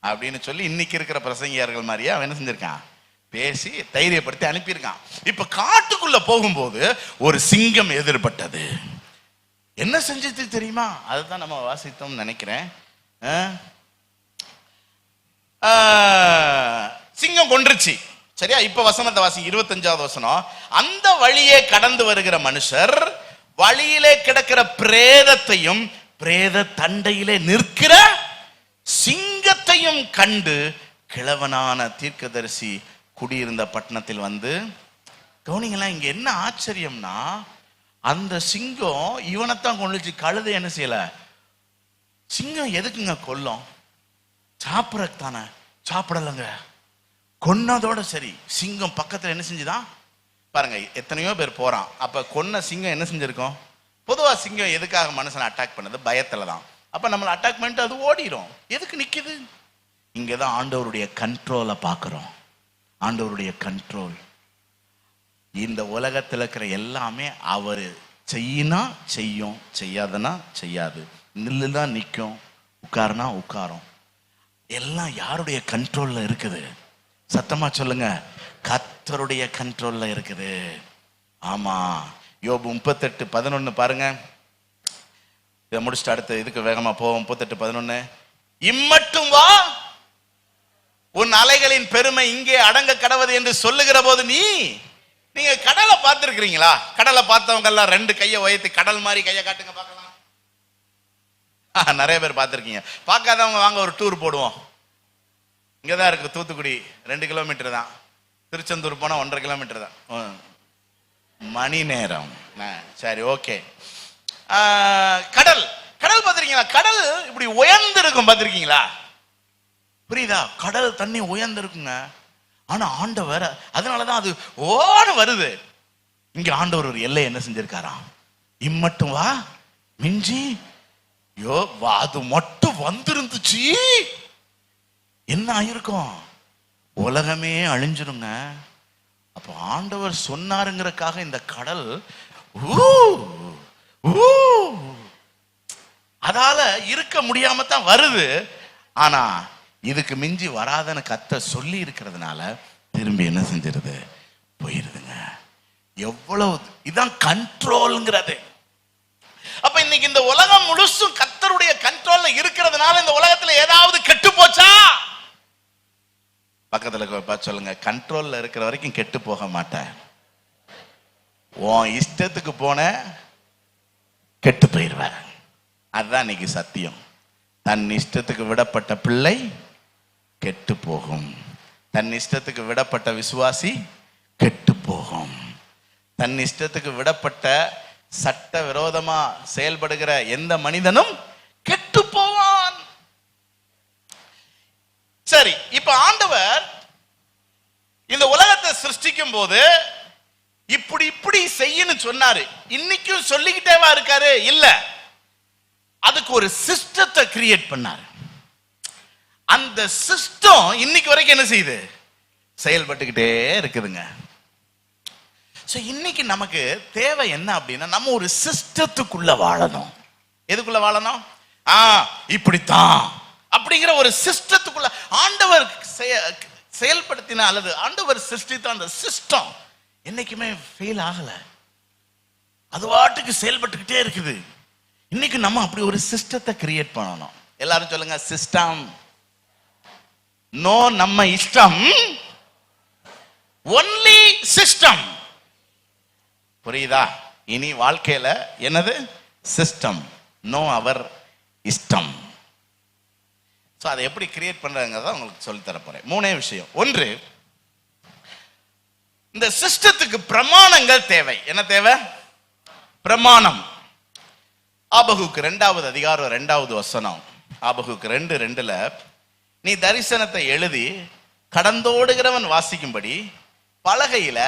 அப்படின்னு சொல்லி இன்னைக்கு இருக்கிற பிரசங்கியார்கள் மாதிரியே அவன் என்ன செஞ்சிருக்கான், பேசி தைரியப்படுத்தி அனுப்பியிருக்கான். இப்ப காட்டுக்குள்ள போகும்போது ஒரு சிங்கம் எதிர்பட்டது. என்ன செஞ்சது தெரியுமா? அதுதான் நம்ம வாசித்தோம் நினைக்கிறேன். சிங்கம் கொன்றுச்சு. சரியா? இப்ப வசனத்தை வாசி, 25வது வசனம். அந்த வழியே கடந்து வருகிற மனுஷர் வழியிலே கிடக்கிற பிரேதத்தையும் பிரேத தண்டையிலே நிற்கிற சிங்கத்தையும் கண்டு கிழவனான தீர்க்கதரிசி குடியிருந்த பட்டணத்தில் வந்து, கவனிங்களா, இங்க என்ன ஆச்சரியம்னா, அந்த சிங்கம் இவனைத்தான் கொண்டுச்சு, கழுதை என்ன செய்யல. சிங்கம் எதுக்குங்க கொல்லும்? சாப்பிடறதுக்கு தானே. சாப்பிடலங்க, கொன்னதோட சரி. சிங்கம் பக்கத்துல என்ன செஞ்சுதான் பாருங்க, எத்தனையோ பேர் போறான். அப்ப கொன்ன சிங்கம் என்ன செஞ்சிருக்கும்? பொதுவா சிங்கம் எதுக்காக மனுஷனை அட்டாக் பண்ணது? பயத்துல தான். அப்ப நம்மளை அட்டாக் பண்ணிட்டு அது ஓடிடும். எதுக்கு நிக்குது? இங்கதான் ஆண்டவருடைய கண்ட்ரோலை பார்க்கிறோம். ஆண்டவருடைய கண்ட்ரோல். இந்த உலகத்தில் இருக்கிற எல்லாமே அவர் செய்யினா செய்யும், செய்யாதனா செய்யாது, நில்லுனா நிற்கும், உட்காருனா உட்காரும். எல்லாம் யாருடைய கண்ட்ரோல்ல இருக்குது? சத்தமா சொல்லுங்க, கர்த்தருடைய கண்ட்ரோல்ல இருக்குது. ஆமா, யோபு 38:11 பாருங்க. இதை முடிச்சுட்டு அடுத்து இதுக்கு வேகமா போவோம். 38:11. இம்மட்டும் வா, உன் அலைகளின் பெருமை இங்கே அடங்க கடவது என்று சொல்லுகிற போது நீங்க கடலை பார்த்திருக்கிறீங்களா? கடலை பார்த்தவங்க எல்லாம் 2 கையை உயர்த்தி கடல் மாதிரி கையை காட்டுங்க பார்க்கலாம். நிறைய பேர் பார்த்திருக்கீங்க. பார்க்காதவங்க வாங்க ஒரு டூர் போடுவோம். இங்கதான் இருக்கு தூத்துக்குடி, 2 கிலோமீட்டர் தான். திருச்செந்தூர் போனா 1.5 கிலோமீட்டர் தான், மணி நேரம். சரி, ஓகே. கடல் கடல் பார்த்திருக்கீங்களா? கடல் இப்படி உயர்ந்து இருக்கும், பார்த்திருக்கீங்களா? புரியுதா? கடல் தண்ணி உயர்ந்து இருக்குங்க. ஆனா ஆண்டவர், அதனாலதான் அது ஓடு வருது. இங்க ஆண்டவர் ஒரு எல்லை என்ன செஞ்சிருக்காராம்? இம்மட்டும் வா, மிஞ்சி வா. அது மட்டும் வந்திருந்துச்சு என்ன ஆயிருக்கும்? உலகமே அழிஞ்சிருங்க. அப்ப ஆண்டவர் சொன்னாருங்கிறக்காக இந்த கடல் அதால இருக்க முடியாம தான் வருது. ஆனா இதுக்கு மிஞ்சி வராதன்னு கர்த்தர் சொல்லி இருக்கிறதுனால திரும்பி என்ன செஞ்சிருது? போயிருதுங்க. எவ்வளவு இதான் கண்ட்ரோல்ங்கிறது. அப்ப இன்னைக்கு இந்த உலகம் முழுசும் கர்த்தருடைய கண்ட்ரோல்ல இருக்கிறதுனால இந்த உலகத்துல ஏதாவது கெட்டு போச்சா? பக்கத்துல பார்த்து சொல்லுங்க, கண்ட்ரோல்ல இருக்கிற வரைக்கும் கெட்டு போக மாட்டேன். உன் இஷ்டத்துக்கு போன கெட்டு போயிடுவேன். அதுதான் இன்னைக்கு சத்தியம். தன் இஷ்டத்துக்கு விடப்பட்ட பிள்ளை கெட்டு போகும். தன் இஷ்டத்துக்கு விடப்பட்ட விசுவாசி கெட்டு போகும். தன் இஷ்டத்துக்கு விடப்பட்ட சட்ட விரோதமா செயல்படுகிற எந்த மனிதனும் கெட்டு போவான். சரி, இப்ப ஆண்டவர் இந்த உலகத்தை சிருஷ்டிக்கும் போது இப்படி இப்படி செய்யணும் சொன்னாரு. இன்னைக்கும் சொல்லிக்கிட்டேவா இருக்காரு? இல்ல, அதுக்கு ஒரு சிஸ்டத்தை கிரியேட் பண்ணாரு. அந்த சிஸ்டம் இன்னைக்கு வரைக்கும் என்ன செய்யுது? செயல்பட்டுக்கிட்டே இருக்குதுங்க. இன்னைக்கு நமக்கு தேவை என்ன அப்படின்னா, நம்ம ஒரு சிஸ்டத்துக்குள்ள வாழணும். எதுக்குள்ள வாழணும்? இப்படித்தான் அப்படிங்கிற ஒரு சிஸ்டத்துக்குள்ள ஆண்டவர் செயல்படுத்தின அல்லது ஆண்டவர் சிருஷ்டித்த அந்த சிஸ்டம் என்னைக்குமே ஃபெயில் ஆகல. அது வாட்டுக்கு செயல்பட்டுக்கிட்டே இருக்குது. இன்னைக்கு நம்ம அப்படி ஒரு சிஸ்டத்தை கிரியேட் பண்ணணும். எல்லாரும் சொல்லுங்க, சிஸ்டம். நோ நம்ம இஷ்டம், ஒன்லி சிஸ்டம். புரியுதா? இனி வாழ்க்கையில என்னது? சிஸ்டம். நோ அவர் இஷ்டம். அதை எப்படி கிரியேட் பண்றதுங்கிறத உங்களுக்கு சொல்லி தர போறேன். 3 விஷயம். ஒன்று, இந்த சிஸ்டத்துக்கு பிரமாணங்கள் தேவை. என்ன தேவை? பிரமாணம். ஆபகுக்கு 2வது அதிகாரம் 2வது வசனம். ஆபகுக்கு 2:2, நீ தரிசனத்தை எழுதி கடந்தோடுகிறவன் வாசிக்கும்படி பலகையில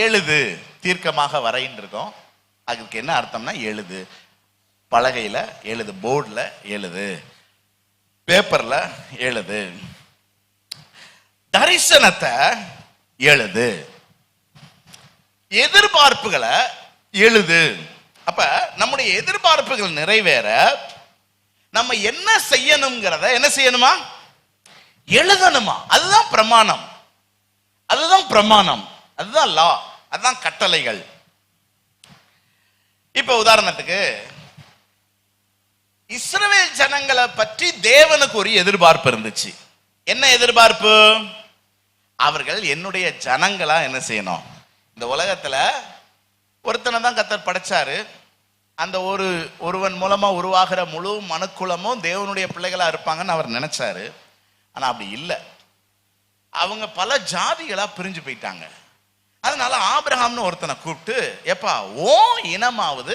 எழுது, தீர்க்கமாக வரைன்னு இருக்கோம். அதுக்கு என்ன அர்த்தம்னா எழுது, பலகையில எழுது, போர்டுல எழுது, பேப்பர்ல எழுது, தரிசனத்தை எழுது, எதிர்பார்ப்புகளை எழுது. அப்ப நம்முடைய எதிர்பார்ப்புகள் நிறைவேற நம்ம என்ன செய்யணுங்கிறத என்ன செய்யணுமா? எழுதணுமா? அதுதான் பிரமாணம், அதுதான் பிரமாணம், அதுதான் லா, அதுதான் கட்டளைகள். இப்ப உதாரணத்துக்கு இஸ்ரவேல் ஜனங்களை பற்றி தேவனுக்கு ஒரு எதிர்பார்ப்பு இருந்துச்சு. என்ன எதிர்பார்ப்பு? அவர்கள் என்னுடைய ஜனங்களா என்ன செய்யணும். இந்த உலகத்துல ஒருத்தனை தான் கர்த்தர் படைச்சாரு. அந்த ஒருவன் மூலமா உருவாகிற முழு மனுக்குலமும் தேவனுடைய பிள்ளைகளா இருப்பாங்கன்னு அவர் நினைச்சாரு. ஆனா அப்படி இல்லை. அவங்க பல ஜாதிகளா பிரிஞ்சு போயிட்டாங்க. அதனால ஆபிரகாம்னு ஒருத்தனை கூப்பிட்டு, எப்பா ஓ இனமாவது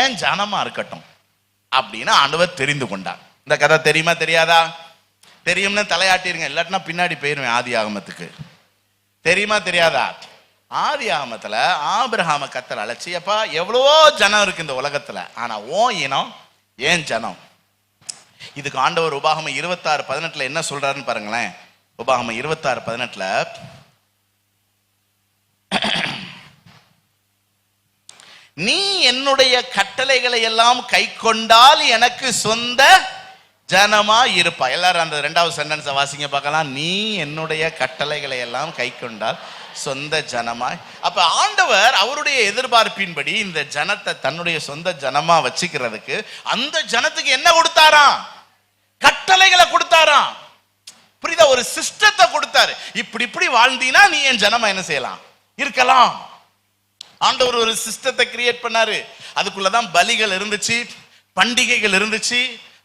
ஏன் ஜனமா இருக்கட்டும் அப்படின்னு ஆண்டவர் தெரிந்து கொண்டார். இந்த கதை தெரியுமா தெரியாதா? தெரியும்னு தலையாட்டிருங்க, இல்லாட்டினா பின்னாடி போயிருவேன். ஆதி ஆகமத்துக்கு தெரியுமா தெரியாதா? ஆதி ஆகமத்துல ஆபிரகாம கர்த்தர் அழைச்சி, எப்பா எவ்வளவோ ஜனம் இருக்கு இந்த உலகத்துல, ஆனா ஓ இனம் ஏன் ஜனம். இதுக்கு ஆண்டவர் உபாகமம் 26:18 என்ன சொல்றாருன்னு பாருங்களேன். உபாகமம் 26:18, நீ என்னுடைய கட்டளைகளை எல்லாம் கை கொண்டால் எனக்கு சொந்த ஜனமா இருப்பா. எல்லாரும் அந்த 2வது சென்டென்ஸை வாசிங்க பார்க்கலாம். நீ என்னுடைய கட்டளைகளை எல்லாம் கை கொண்டால் சொந்த ஜனமாய். அப்ப ஆண்டவர் அவருடைய எதிர்பார்ப்பின்படி இந்த ஜனத்தை தன்னுடைய சொந்த ஜனமா வச்சுக்கிறதுக்கு அந்த ஜனத்துக்கு என்ன கொடுத்தாராம்? கட்டளைகளை கொடுத்தாராம். புரியுதா? ஒரு சிஸ்டத்தை கொடுத்தாரு. இப்படி இப்படி வாழ்ந்தீனா நீ என் ஜனமா என்ன செய்யலாம், இருக்கலாம். ஆண்டவர் ஒரு சிஸ்டத்தை கிரியேட் பண்ணாரு. அதுக்குள்ளதான் பலிகள் இருந்துச்சு, பண்டிகைகள் இருந்துச்சு,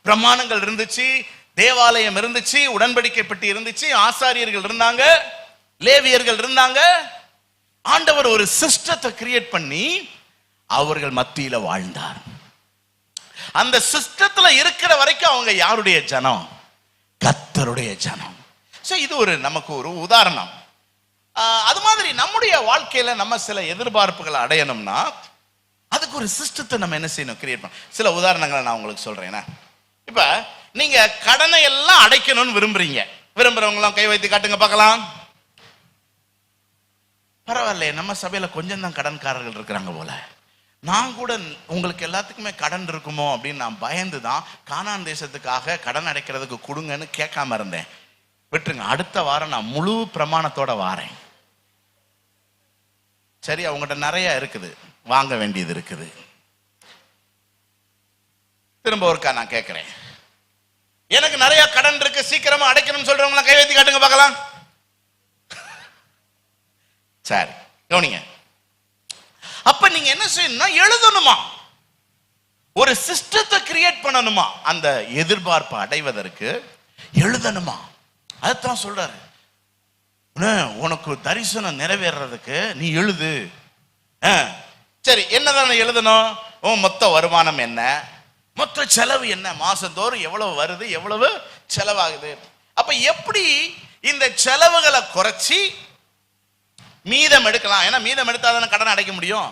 பிரமாணங்கள் இருந்துச்சு, தேவாலயம் இருந்துச்சு, உடன்படிக்கை பெட்டி இருந்துச்சு, ஆசாரியர்கள் இருந்தாங்க, லேவியர்கள் இருந்தாங்க. ஆண்டவர் ஒரு சிஸ்டத்தை கிரியேட் பண்ணி அவர்கள் மத்தியில வாழ்ந்தார். அந்த சிஸ்டத்துல இருக்கிற வரைக்கும் அவங்க யாருடைய ஜனம்? கர்த்தருடைய ஜனம். இது ஒரு நமக்கு ஒரு உதாரணம். அது மாதிரி நம்முடைய வாழ்க்கையில நம்ம சில எதிர்பார்ப்புகளை அடையணும்னா அதுக்கு ஒரு சிஸ்டத்தை நம்ம என்ன செய்யணும், கிரியேட் பண்ண. சில உதாரணங்களை நான் உங்களுக்கு சொல்றேன். இப்ப நீங்க கடனை எல்லாம் அடைக்கணும்னு விரும்புறீங்க. விரும்புறவங்க எல்லாம் கை வைத்து காட்டுங்க பார்க்கலாம். பரவாயில்ல, நம்ம சபையில கொஞ்சம் தான் கடன்காரர்கள் இருக்கிறாங்க போல. நான் கூட உங்களுக்கு எல்லாத்துக்குமே கடன் இருக்குமோ அப்படின்னு நான் பயந்து தான் கானான் தேசத்துக்காக கடன் அடைக்கிறதுக்கு கொடுங்கன்னு கேட்காம இருந்தேன். விட்டுருங்க, அடுத்த வாரம் நான் முழு பிரமாணத்தோட வாரேன். சரி, அவங்ககிட்ட நிறைய இருக்குது, வாங்க வேண்டியது இருக்குது. திரும்ப ஒருக்கா நான் கேட்கிறேன், எனக்கு நிறைய கடன் இருக்கு, சீக்கிரமா அடைக்கணும்னு சொல்றவங்க கை வைத்து காட்டுங்க பார்க்கலாம். சரி, கவனிங்க. அப்ப நீங்க என்ன செய்யணும்னா எழுதணுமா, ஒரு சிஸ்டத்தை கிரியேட் பண்ணணுமா. அந்த எதிர்பார்ப்பை அடைவதற்கு எழுதணுமா. அதுதான் சொல்றாரு, உனக்கு தரிசனம் நிறைவேறதுக்கு நீ எழுது. சரி, என்னதான் எழுதணும்? மொத்த வருமானம் என்ன, மொத்த செலவு என்ன, மாசந்தோறும் எவ்வளவு வருது, எவ்வளவு செலவாகுது. அப்ப எப்படி இந்த செலவுகளை குறைச்சி மீதம் எடுக்கலாம்? ஏன்னா மீதம் எடுத்தாதான கடன் அடைக்க முடியும்.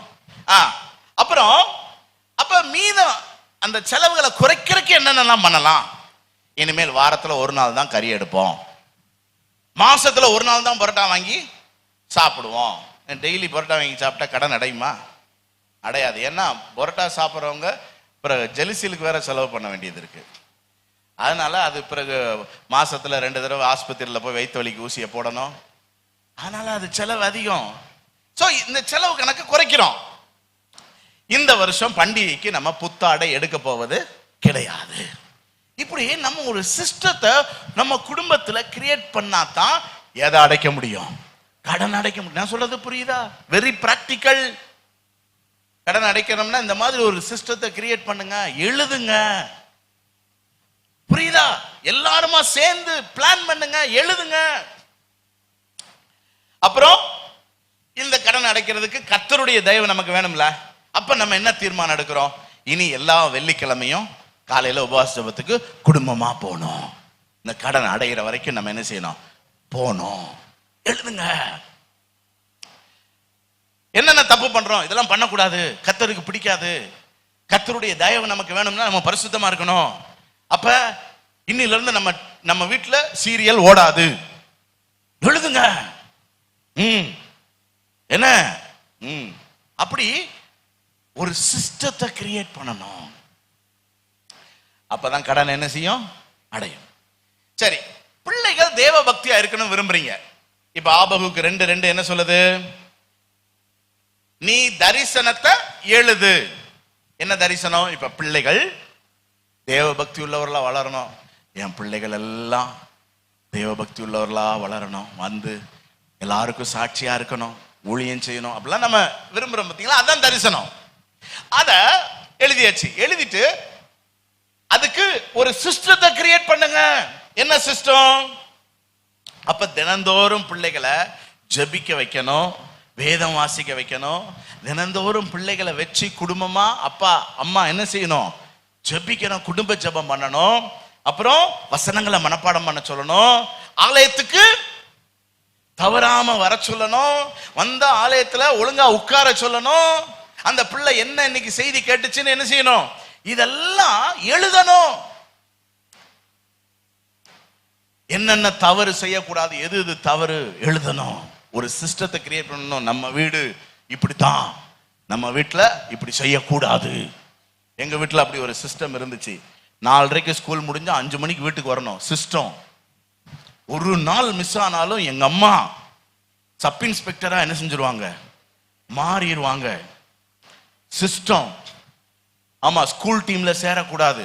அப்புறம் அப்ப மீதம் அந்த செலவுகளை குறைக்கிறதுக்கு என்னென்னலாம் பண்ணலாம்? இனிமேல் வாரத்துல ஒரு நாள் தான் கறி எடுப்போம், மாசத்துல ஒரு நாள் தான் பரோட்டா வாங்கி சாப்பிடுவோம். டெய்லி பரோட்டா வாங்கி சாப்பிட்டா கடன் அடையுமா? அடையாது. ஏன்னா பரோட்டா சாப்பிட்றவங்க பிறகு ஜெலிசிலுக்கு வேற செலவு பண்ண வேண்டியது இருக்கு. அதனால அது பிறகு மாசத்துல 2 தடவை ஆஸ்பத்திரியில போய் வயிற்று வலிக்கு ஊசியை போடணும். அதனால அது செலவு அதிகம். இந்த செலவு கணக்கு குறைக்கிறோம். இந்த வருஷம் பண்டிகைக்கு நம்ம புத்தாடை எடுக்க போவது கிடையாது. இப்படி நம்ம ஒரு சிஸ்டத்தை நம்ம குடும்பத்துல கிரியேட் பண்ணாதான் எதை அடைக்க முடியும், கடன் அடைக்க முடியும். நான் சொல்றது புரியுதா? Very practical. கடன் அடைக்கணும்னா இந்த மாதிரி ஒரு சிஸ்டத்தை கிரியேட் பண்ணுங்க, எழுதுங்க. புரியுதா? எல்லாருமா சேர்ந்து பிளான் பண்ணுங்க, எழுதுங்க. அப்புறம் இந்த கடன் அடைக்கிறதுக்கு கர்த்தருடைய தயவு நமக்கு வேணும்ல. அப்ப நம்ம என்ன தீர்மானம் எடுக்கிறோம்? இனி எல்லா வெள்ளிக்கிழமையும் காலையில உபவாச ஜெபத்துக்கு குடும்பமா போகணும். இந்த கடன் அடைகிற வரைக்கும் நம்ம என்ன செய்யணும்? போனோம். எழுதுங்க. என்னென்ன தப்பு பண்றோம், இதெல்லாம் பண்ணக்கூடாது, கர்த்தருக்கு பிடிக்காது, கர்த்தருடைய தயவு நமக்கு வேணும்னா நம்ம பரிசுத்தமா இருக்கணும். அப்ப இன்னில இருந்து நம்ம வீட்டுல சீரியல் ஓடாது. எழுதுங்க. என்ன அப்படி ஒரு சிஸ்டத்தை கிரியேட் பண்ணணும். அப்பதான் கடன் என்ன செய்யும்? அடையும். சரி, பிள்ளைகள் தேவ பக்தியா இருக்கணும் விரும்புறீங்க. இப்ப ஆபகுக்கு 2:2 என்ன சொல்லுது? நீ தரிசனத்தை எழுது. என்ன தரிசனம்? இப்ப பிள்ளைகள் தேவ பக்தி உள்ளவர்களா வளரணும். என் பிள்ளைகள் எல்லாம் தேவ பக்தி உள்ளவர்களா வளரணும், வந்து எல்லாருக்கும் சாட்சியா இருக்கணும், ஊழியம் செய்யணும், அப்படிலாம் நம்ம விரும்புறோம். பார்த்தீங்களா? அதான் தரிசனம். அத எழுதியாச்சு. எழுதிட்டு அதுக்கு ஒரு சிஸ்டத்தை கிரியேட் பண்ணுங்க. என்ன சிஸ்டம்? அப்ப தினந்தோறும் பிள்ளைகளை ஜெபிக்க வைக்கணும், வேதம் வாசிக்க வைக்கணும். தினந்தோறும் பிள்ளைகளை வச்சு குடும்பமா அப்பா அம்மா என்ன செய்யணும்? ஜெபிக்கணும், குடும்ப ஜெபம் பண்ணணும். அப்புறம் வசனங்களை மனப்பாடம் பண்ண சொல்லணும். ஆலயத்துக்கு தவறாம வர சொல்லணும். வந்த ஆலயத்துல ஒழுங்கா உட்கார சொல்லணும். அந்த பிள்ளை என்ன இன்னைக்கு செய்தி கேட்டுச்சுன்னு என்ன செய்யணும்? இதெல்லாம் எழுதணும். என்னென்ன தவறு செய்யக்கூடாது, எது எது தவறு எழுதணும். ஒரு சிஸ்டத்தை கிரியேட் பண்ணணும். நம்ம வீடு இப்படித்தான், நம்ம வீட்டில் இப்படி செய்யக்கூடாது. எங்க வீட்டில் அப்படி ஒரு சிஸ்டம் இருந்துச்சு. 4:30 ஸ்கூல் முடிஞ்சா 5 மணிக்கு வீட்டுக்கு வரணும். சிஸ்டம். ஒரு நாள் மிஸ் ஆனாலும் எங்க அம்மா சப் இன்ஸ்பெக்டரா என்ன செஞ்சிருவாங்க? மாறிடுவாங்க. சிஸ்டம். ஆமா, ஸ்கூல் டீம்ல சேரக்கூடாது.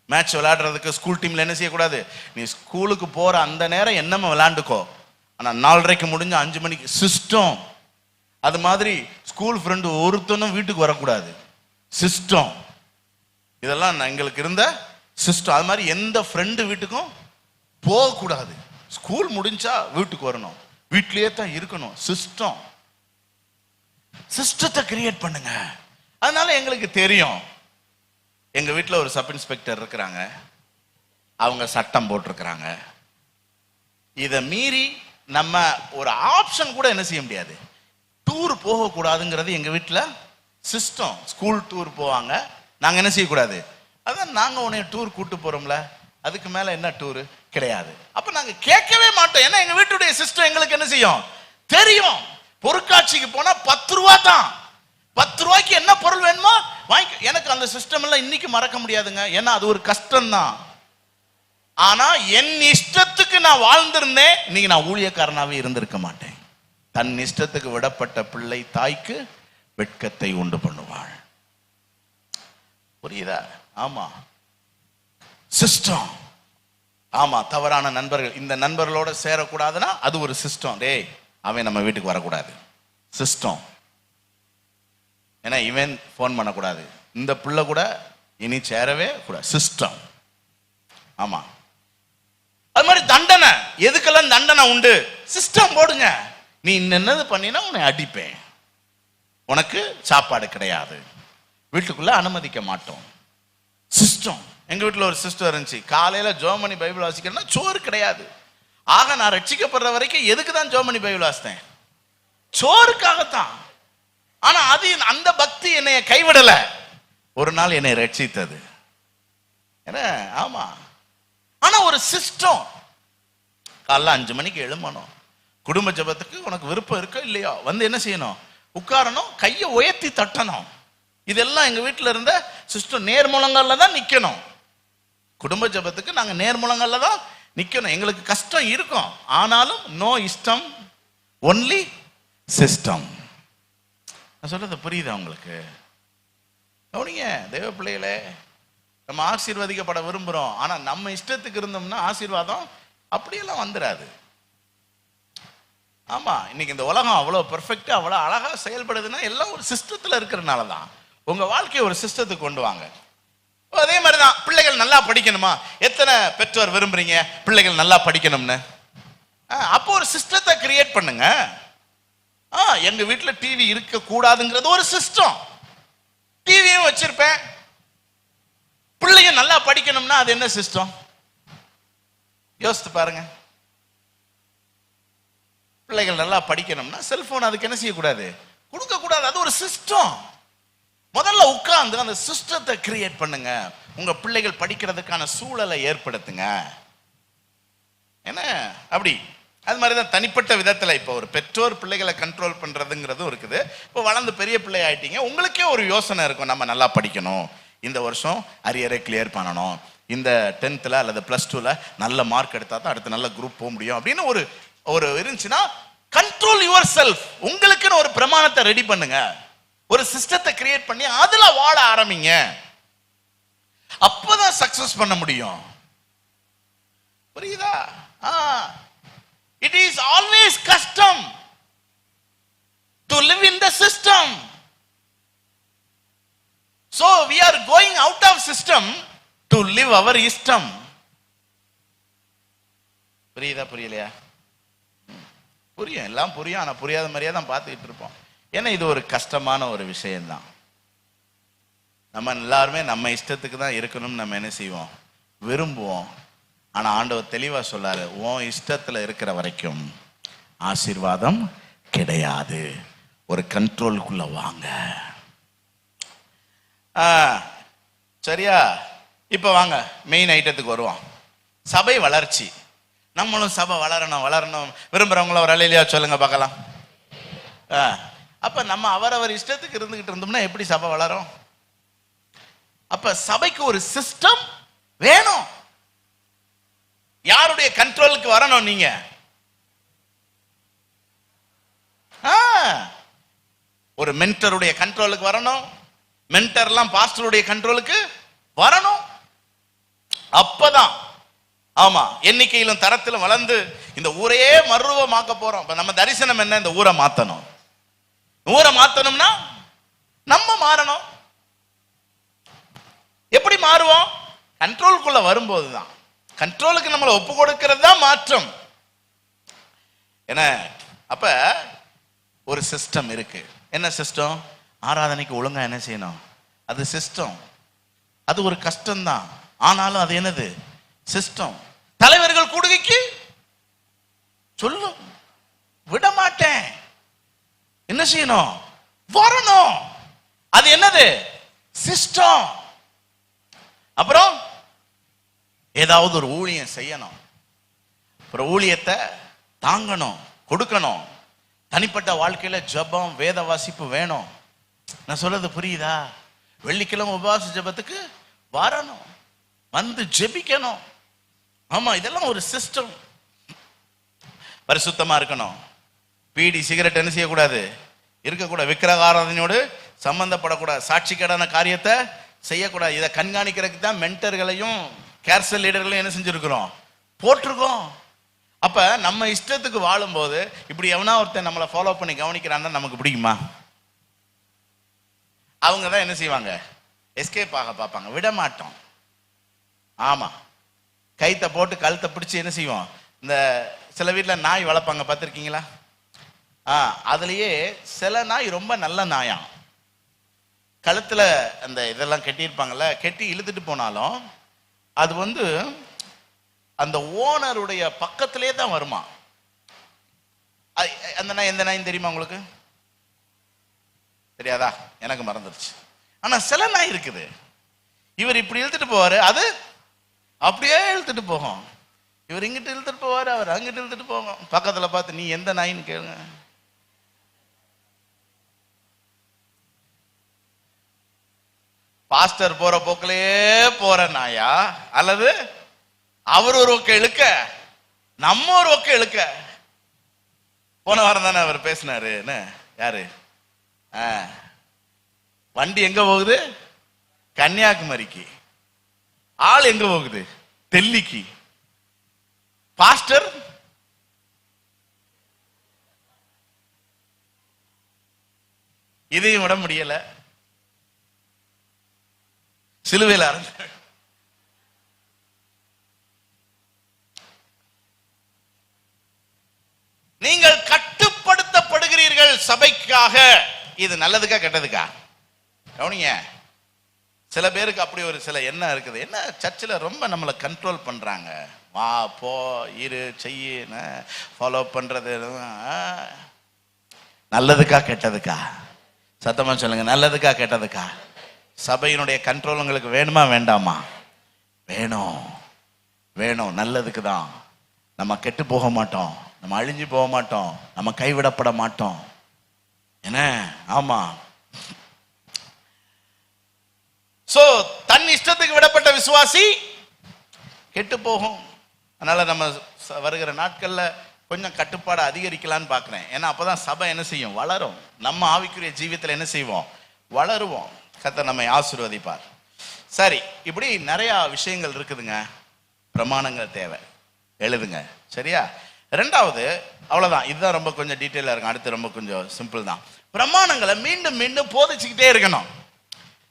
மேட்ச் விளையாடுறதுக்கு ஸ்கூல் டீம்ல என்ன செய்யக்கூடாது? நீ ஸ்கூலுக்கு போற அந்த நேரம் என்னமா விளையாண்டுக்கோ, ஆனா 4:30 முடிஞ்ச 5 மணிக்கு சிஸ்டம். அது மாதிரி ஸ்கூல் ஃப்ரெண்டு ஒருத்தனும் வீட்டுக்கு வரக்கூடாது. சிஸ்டம். இதெல்லாம் எங்களுக்கு இருந்த சிஸ்டம். அது மாதிரி எந்த ஃப்ரெண்டு வீட்டுக்கும் போகக்கூடாது. ஸ்கூல் முடிஞ்சா வீட்டுக்கு வரணும், வீட்லயே தான் இருக்கணும். சிஸ்டம். சிஸ்டத்தை கிரியேட் பண்ணுங்க. அதனால எங்களுக்கு தெரியும், எங்க வீட்டில் ஒரு சப் இன்ஸ்பெக்டர் இருக்கிறாங்க, அவங்க சட்டம் போட்டிருக்கிறாங்க. இதை மீறி நம்ம ஒரு ஆப்ஷன் கூட என்ன செய்ய முடியாது. டூர் போகக்கூடாதுங்கிறது எங்க வீட்டில் சிஸ்டம். ஸ்கூல் டூர் போவாங்க, நாங்க என்ன செய்யக்கூடாது. அதான் நாங்க உன்னை டூர் கூட்டு போறோம்ல, அதுக்கு மேல என்ன டூர் கிடையாது. அப்ப நாங்க கேட்கவே மாட்டோம். ஏன்னா எங்க வீட்டுடைய சிஸ்டம் எங்களுக்கு என்ன செய்யும் தெரியும். பொருட்காட்சிக்கு போனா 10 ரூபா தான். 10 ரூபாய்க்கு என்ன பொருள் வேணுமோ வாங்கி. எனக்கு அந்த சிஸ்டம் எல்லாம் இன்னைக்கு மறக்க முடியாதுங்க. ஏன்னா அது ஒரு கஷ்டம் தான். ஆனா என் இஷ்டத்துக்கு நான் வாழ்ந்திருந்தேன், இன்னைக்கு நான் ஊழியக்காரனாவே இருந்திருக்க மாட்டேன். தன் இஷ்டத்துக்கு விடப்பட்ட பிள்ளை தாய்க்கு வெட்கத்தை உண்டு பண்ணுவாள். புரியுதா? ஆமா, சிஸ்டம். ஆமா, தவறான நண்பர்கள், இந்த நண்பர்களோட சேரக்கூடாதுன்னா அது ஒரு சிஸ்டம். டேய், அவன் நம்ம வீட்டுக்கு வரக்கூடாது. சிஸ்டம். ஏன்னா இவன் போன் பண்ணக்கூடாது, இந்த பிள்ளை கூட இனி சேரவே கூடாது. சிஸ்டம். ஆமா, அது மாதிரி தண்டனை. எதுக்கெல்லாம் தண்டனை உண்டு? சிஸ்டம் போடுங்க. நீ என்னது பண்ணினா உன்னை அடிப்பேன், உனக்கு சாப்பாடு கிடையாது, வீட்டுக்குள்ள அனுமதிக்க மாட்டோம். சிஸ்டம். எங்க வீட்டுல ஒரு சிஸ்டம் இருந்துச்சு. காலையில ஜோமணி பைபிள் வாசிக்கிறேன்னா சோறு கிடையாது. ஆக நான் ரட்சிக்கப்படுற வரைக்கும் எதுக்கு தான் ஜோமணி பைபிள் வாசித்தேன்? சோறுக்காகத்தான். ஆனா அது அந்த பக்தி என்னைய கைவிடல. ஒரு நாள் என்னை ரட்சித்தது. ஆமா, ஆனா ஒரு சிஸ்டம். காலைல 5 மணிக்கு எழும்பணும். குடும்ப ஜெபத்துக்கு உனக்கு விருப்பம் இருக்கோ இல்லையோ வந்து என்ன செய்யணும்? உட்காரணும், கையை உயர்த்தி தட்டணும். இதெல்லாம் எங்க வீட்டுல இருந்த சிஸ்டம். நேர்முழங்கல்ல தான் நிக்கணும். குடும்ப ஜெபத்துக்கு நாங்க நேர்முழங்கல்ல தான் நிக்கணும். எங்களுக்கு கஷ்டம் இருக்கும், ஆனாலும் நோ இஷ்டம், ஒன்லி சிஸ்டம். நான் சொல்றது புரியுதா உங்களுக்கு? கவனிங்க தேவ பிள்ளைகளே, நம்ம ஆசீர்வதிக்கப்பட விரும்புறோம். ஆனா நம்ம இஷ்டத்துக்கு இருந்தோம்னா ஆசீர்வாதம் அப்படியெல்லாம் வந்துடாது. ஆமா, இன்னைக்கு இந்த உலகம் அவ்வளவு பெர்ஃபெக்டா அவ்வளவு அழகா செயல்படுதுன்னா எல்லாம் ஒரு சிஸ்டத்துல இருக்கிறதுனால தான். உங்க வாழ்க்கையை ஒரு சிஸ்டத்துக்கு கொண்டு வாங்க. அதே மாதிரிதான் பிள்ளைகள் நல்லா படிக்கணுமா? எத்தனை பெற்றோர் விரும்புறீங்க பிள்ளைகள் நல்லா படிக்கணும்னு? அப்போ ஒரு சிஸ்டத்தை கிரியேட் பண்ணுங்க. எங்க வீட்டுல டிவி இருக்க கூடாதுங்கிறது ஒரு சிஸ்டம். டிவியும் வச்சிருப்பேன், பிள்ளைங்க நல்லா படிக்கணும்னா அது என்ன சிஸ்டம்? யோசித்து பாருங்க. பிள்ளைகள் நல்லா படிக்கணும்னா செல்போன் அதுக்கு என்ன செய்யக்கூடாது? கொடுக்க கூடாது. அது ஒரு சிஸ்டம். முதல்ல உட்கார்ந்து அந்த சிஸ்டத்தை கிரியேட் பண்ணுங்க. உங்க பிள்ளைகள் படிக்கிறதுக்கான சூழலை ஏற்படுத்துங்க. என்ன அப்படி அது மாதிரிதான் தனிப்பட்ட விதத்துல இப்போ ஒரு பெற்றோர் பிள்ளைகளை கண்ட்ரோல் பண்றதுங்கிறதும் இருக்குது. இப்போ வளர்ந்து பெரிய பிள்ளை ஆயிட்டீங்க, உங்களுக்கே ஒரு யோசனை இருக்கும், நம்ம நல்லா படிக்கணும், இந்த வருஷம் அரியரை கிளியர் பண்ணணும், இந்த 10th அல்லது +2 நல்ல மார்க் எடுத்தா தான் அடுத்த நல்ல குரூப் போக முடியும் அப்படின்னு ஒரு ஒரு இருந்துச்சுன்னா, கண்ட்ரோல் யுவர் செல்ஃப். உங்களுக்குன்னு ஒரு பிரமாணத்தை ரெடி பண்ணுங்க, ஒரு சிஸ்டத்தை கிரியேட் பண்ணி அதுல வாழ ஆரம்பிங்க. அப்பதான் சக்சஸ் பண்ண முடியும். புரியுதா? It is always custom to live in the system. So we are going out of system to live our istam. புரியுதா புரியலையா? புரியும், எல்லாம் புரியும். ஆனா புரியாத மாதிரியே தான் பார்த்துக்கிட்டு இருப்போம். ஏன்னா இது ஒரு கஷ்டமான ஒரு விஷயம்தான். நம்ம எல்லாருமே நம்ம இஷ்டத்துக்கு தான் இருக்கணும்னு நம்ம என்ன செய்வோம்? விரும்புவோம். ஆனா ஆண்டவர் தெளிவா சொல்லாரு, உன் இஷ்டத்துல இருக்கிற வரைக்கும் ஆசீர்வாதம் கிடையாது. ஒரு கண்ட்ரோலுக்குள்ள வாங்க. சரியா? இப்ப வாங்க மெயின் ஐட்டத்துக்கு வருவோம். சபை வளர்ச்சி. நம்மளும் சபை வளரணும் வளரணும் விரும்புறவங்கள ஒரு அலையிலையா சொல்லுங்க பார்க்கலாம். அப்ப நம்ம அவரவர் இஷ்டத்துக்கு இருந்துகிட்டு இருந்தோம்னா எப்படி சபை வளரும்? அப்ப சபைக்கு ஒரு சிஸ்டம் வேணும். யாருடைய கண்ட்ரோலுக்கு வரணும்? நீங்க ஒரு மென்டருடைய கண்ட்ரோலுக்கு வரணும். மென்டர்லாம் பாஸ்டருடைய கண்ட்ரோலுக்கு வரணும். அப்பதான் ஆமா எண்ணிக்கையிலும் தரத்திலும் வளர்ந்து இந்த ஊரையே மறுரூபமாக்க போறோம். நம்ம தரிசனம் என்ன? இந்த ஊரை மாத்தணும். ஊரை மாத்தணும்னா நம்ம மாறணும். எப்படி மாறுவோம்? கண்ட்ரோலுக்குள்ள வரும்போதுதான். கண்ட்ரோலுக்கு நம்மளை ஒப்பு கொடுக்கிறது தான் மாற்றம். என்ன? அப்ப ஒரு சிஸ்டம் இருக்கு. என்ன சிஸ்டம்? ஆராதனைக்கு ஒழுங்கா என்ன செய்யணும்? அது சிஸ்டம். அது ஒரு கஷ்டம்தான், ஆனாலும் அது என்னது? சிஸ்டம். தலைவர்கள் கூடுகைக்கு சொல்லும், விட மாட்டேன், என்ன செய்யணும்? வரணும். அது என்னது? சிஸ்டம். அப்புறம் ஏதாவது ஒரு ஊழியம் செய்யணும். அப்புறம் ஊழியத்தை தாங்கணும், கொடுக்கணும். தனிப்பட்ட வாழ்க்கையில ஜெபம் வேத வாசிப்பு வேணும். நான் சொல்றது புரியுதா? வெள்ளிக்கிழமை உபவாச ஜெபத்துக்கு வரணும், வந்து ஜெபிக்கணும். ஆமா, இதெல்லாம் ஒரு சிஸ்டம். பரிசுத்தமா இருக்கணும். பீடி சிகரெட் என்ன செய்யக்கூடாது? இருக்கக்கூடாது. விக்கிரக ஆராதனையோடு சம்பந்தப்படக்கூடாது. சாட்சிக்கேடான காரியத்தை செய்யக்கூடாது. இதை கண்காணிக்கிறதுக்கு தான் மென்டர்களையும் கேர்சல் லீடர்களையும் என்ன செஞ்சிருக்கிறோம்? போட்டிருக்கோம். அப்ப நம்ம இஷ்டத்துக்கு வாழும்போது இப்படி எவனா ஒருத்தன் நம்மளை ஃபாலோ பண்ணி கவனிக்கிறான்னா நமக்கு பிடிக்குமா? அவங்க தான் என்ன செய்வாங்க? எஸ்கேப் ஆக பார்ப்பாங்க, விட மாட்டோம். ஆமா, கைத்தை போட்டு கழுத்தை பிடிச்சி என்ன செய்வோம்? இந்த சில வீட்டில் நாய் வளர்ப்பாங்க, பார்த்துருக்கீங்களா? அதுலயே சில நாய் ரொம்ப நல்ல நாயா, கழுத்துல அந்த இதெல்லாம் கட்டியிருப்பாங்கல்ல, கட்டி இழுத்துட்டு போனாலும் அது வந்து அந்த ஓனருடைய பக்கத்திலே தான் வருமா. அந்த நாய் எந்த நாய் தெரியுமா உங்களுக்கு? தெரியாதா? எனக்கு மறந்துருச்சு. ஆனா சில நாய் இருக்குது, இவர் இப்படி இழுத்துட்டு போவாரு, அது அப்படியே இழுத்துட்டு போகும். இவர் இங்கிட்டு இழுத்துட்டு போவாரு, அவர் அங்கிட்டு இழுத்துட்டு போகும். பக்கத்துல பார்த்து நீ எந்த நாயின்னு கேளுங்க. பாஸ்டர் போற போக்கிலேயே போற நாயா, அல்லது அவர் ஒரு ஒக்க இழுக்க நம்ம ஒரு ஒக்க இழுக்க? போன வாரம் தானே அவர் பேசினாரு. என்ன யாரு? வண்டி எங்க போகுது? கன்னியாகுமரிக்கு. ஆள் எங்க போகுது? டெல்லிக்கு. பாஸ்டர் இதையும் விட முடியல, சிலுவையில் அறைஞ்ச. நீங்கள் கட்டுப்படுத்தப்படுகிறீர்கள் சபைக்காக. இது நல்லதுக்கா கெட்டதுக்கா? கவனிங்க, சில பேருக்கு அப்படி ஒரு சில எண்ணம் இருக்குது. என்ன சர்ச்சில் ரொம்ப நம்மளை கண்ட்ரோல் பண்ணுறாங்க, வா போ இரு செய்யுன்னு ஃபாலோ பண்ணுறது. நல்லதுக்கா கெட்டதுக்கா? சத்தமாக சொல்லுங்க, நல்லதுக்கா கெட்டதுக்கா? சபையினுடைய கண்ட்ரோல் உங்களுக்கு வேணுமா வேண்டாமா? வேணும், வேணும். நல்லதுக்கு தான். நம்ம கெட்டு போக மாட்டோம், நம்ம அழிஞ்சு போக மாட்டோம், நம்ம கைவிடப்பட மாட்டோம். என்ன? ஆமா. சோ தன் இஷ்டத்துக்கு விடப்பட்ட விசுவாசி கெட்டு போகும். அதனால நம்ம வருகிற நாட்கள்ல கொஞ்சம் கட்டுப்பாடு அதிகரிக்கலான்னு பார்க்குறேன். ஏன்னா அப்பதான் சபை என்ன செய்யும்? வளரும். நம்ம ஆவிக்குரிய ஜீவியத்தில் என்ன செய்வோம்? வளருவோம். கர்த்தர் நம்மை ஆசீர்வதிப்பார். சரி, இப்படி நிறைய விஷயங்கள் இருக்குதுங்க. பிரமாணங்கள் தேவை, எழுதுங்க. சரியா? ரெண்டாவது, அவ்வளவுதான். இதுதான் ரொம்ப கொஞ்சம் டீட்டெயிலாக இருக்கும். அடுத்து ரொம்ப கொஞ்சம் சிம்பிள் தான். பிரமாணங்களை மீண்டும் மீண்டும் போதிச்சுக்கிட்டே இருக்கணும்.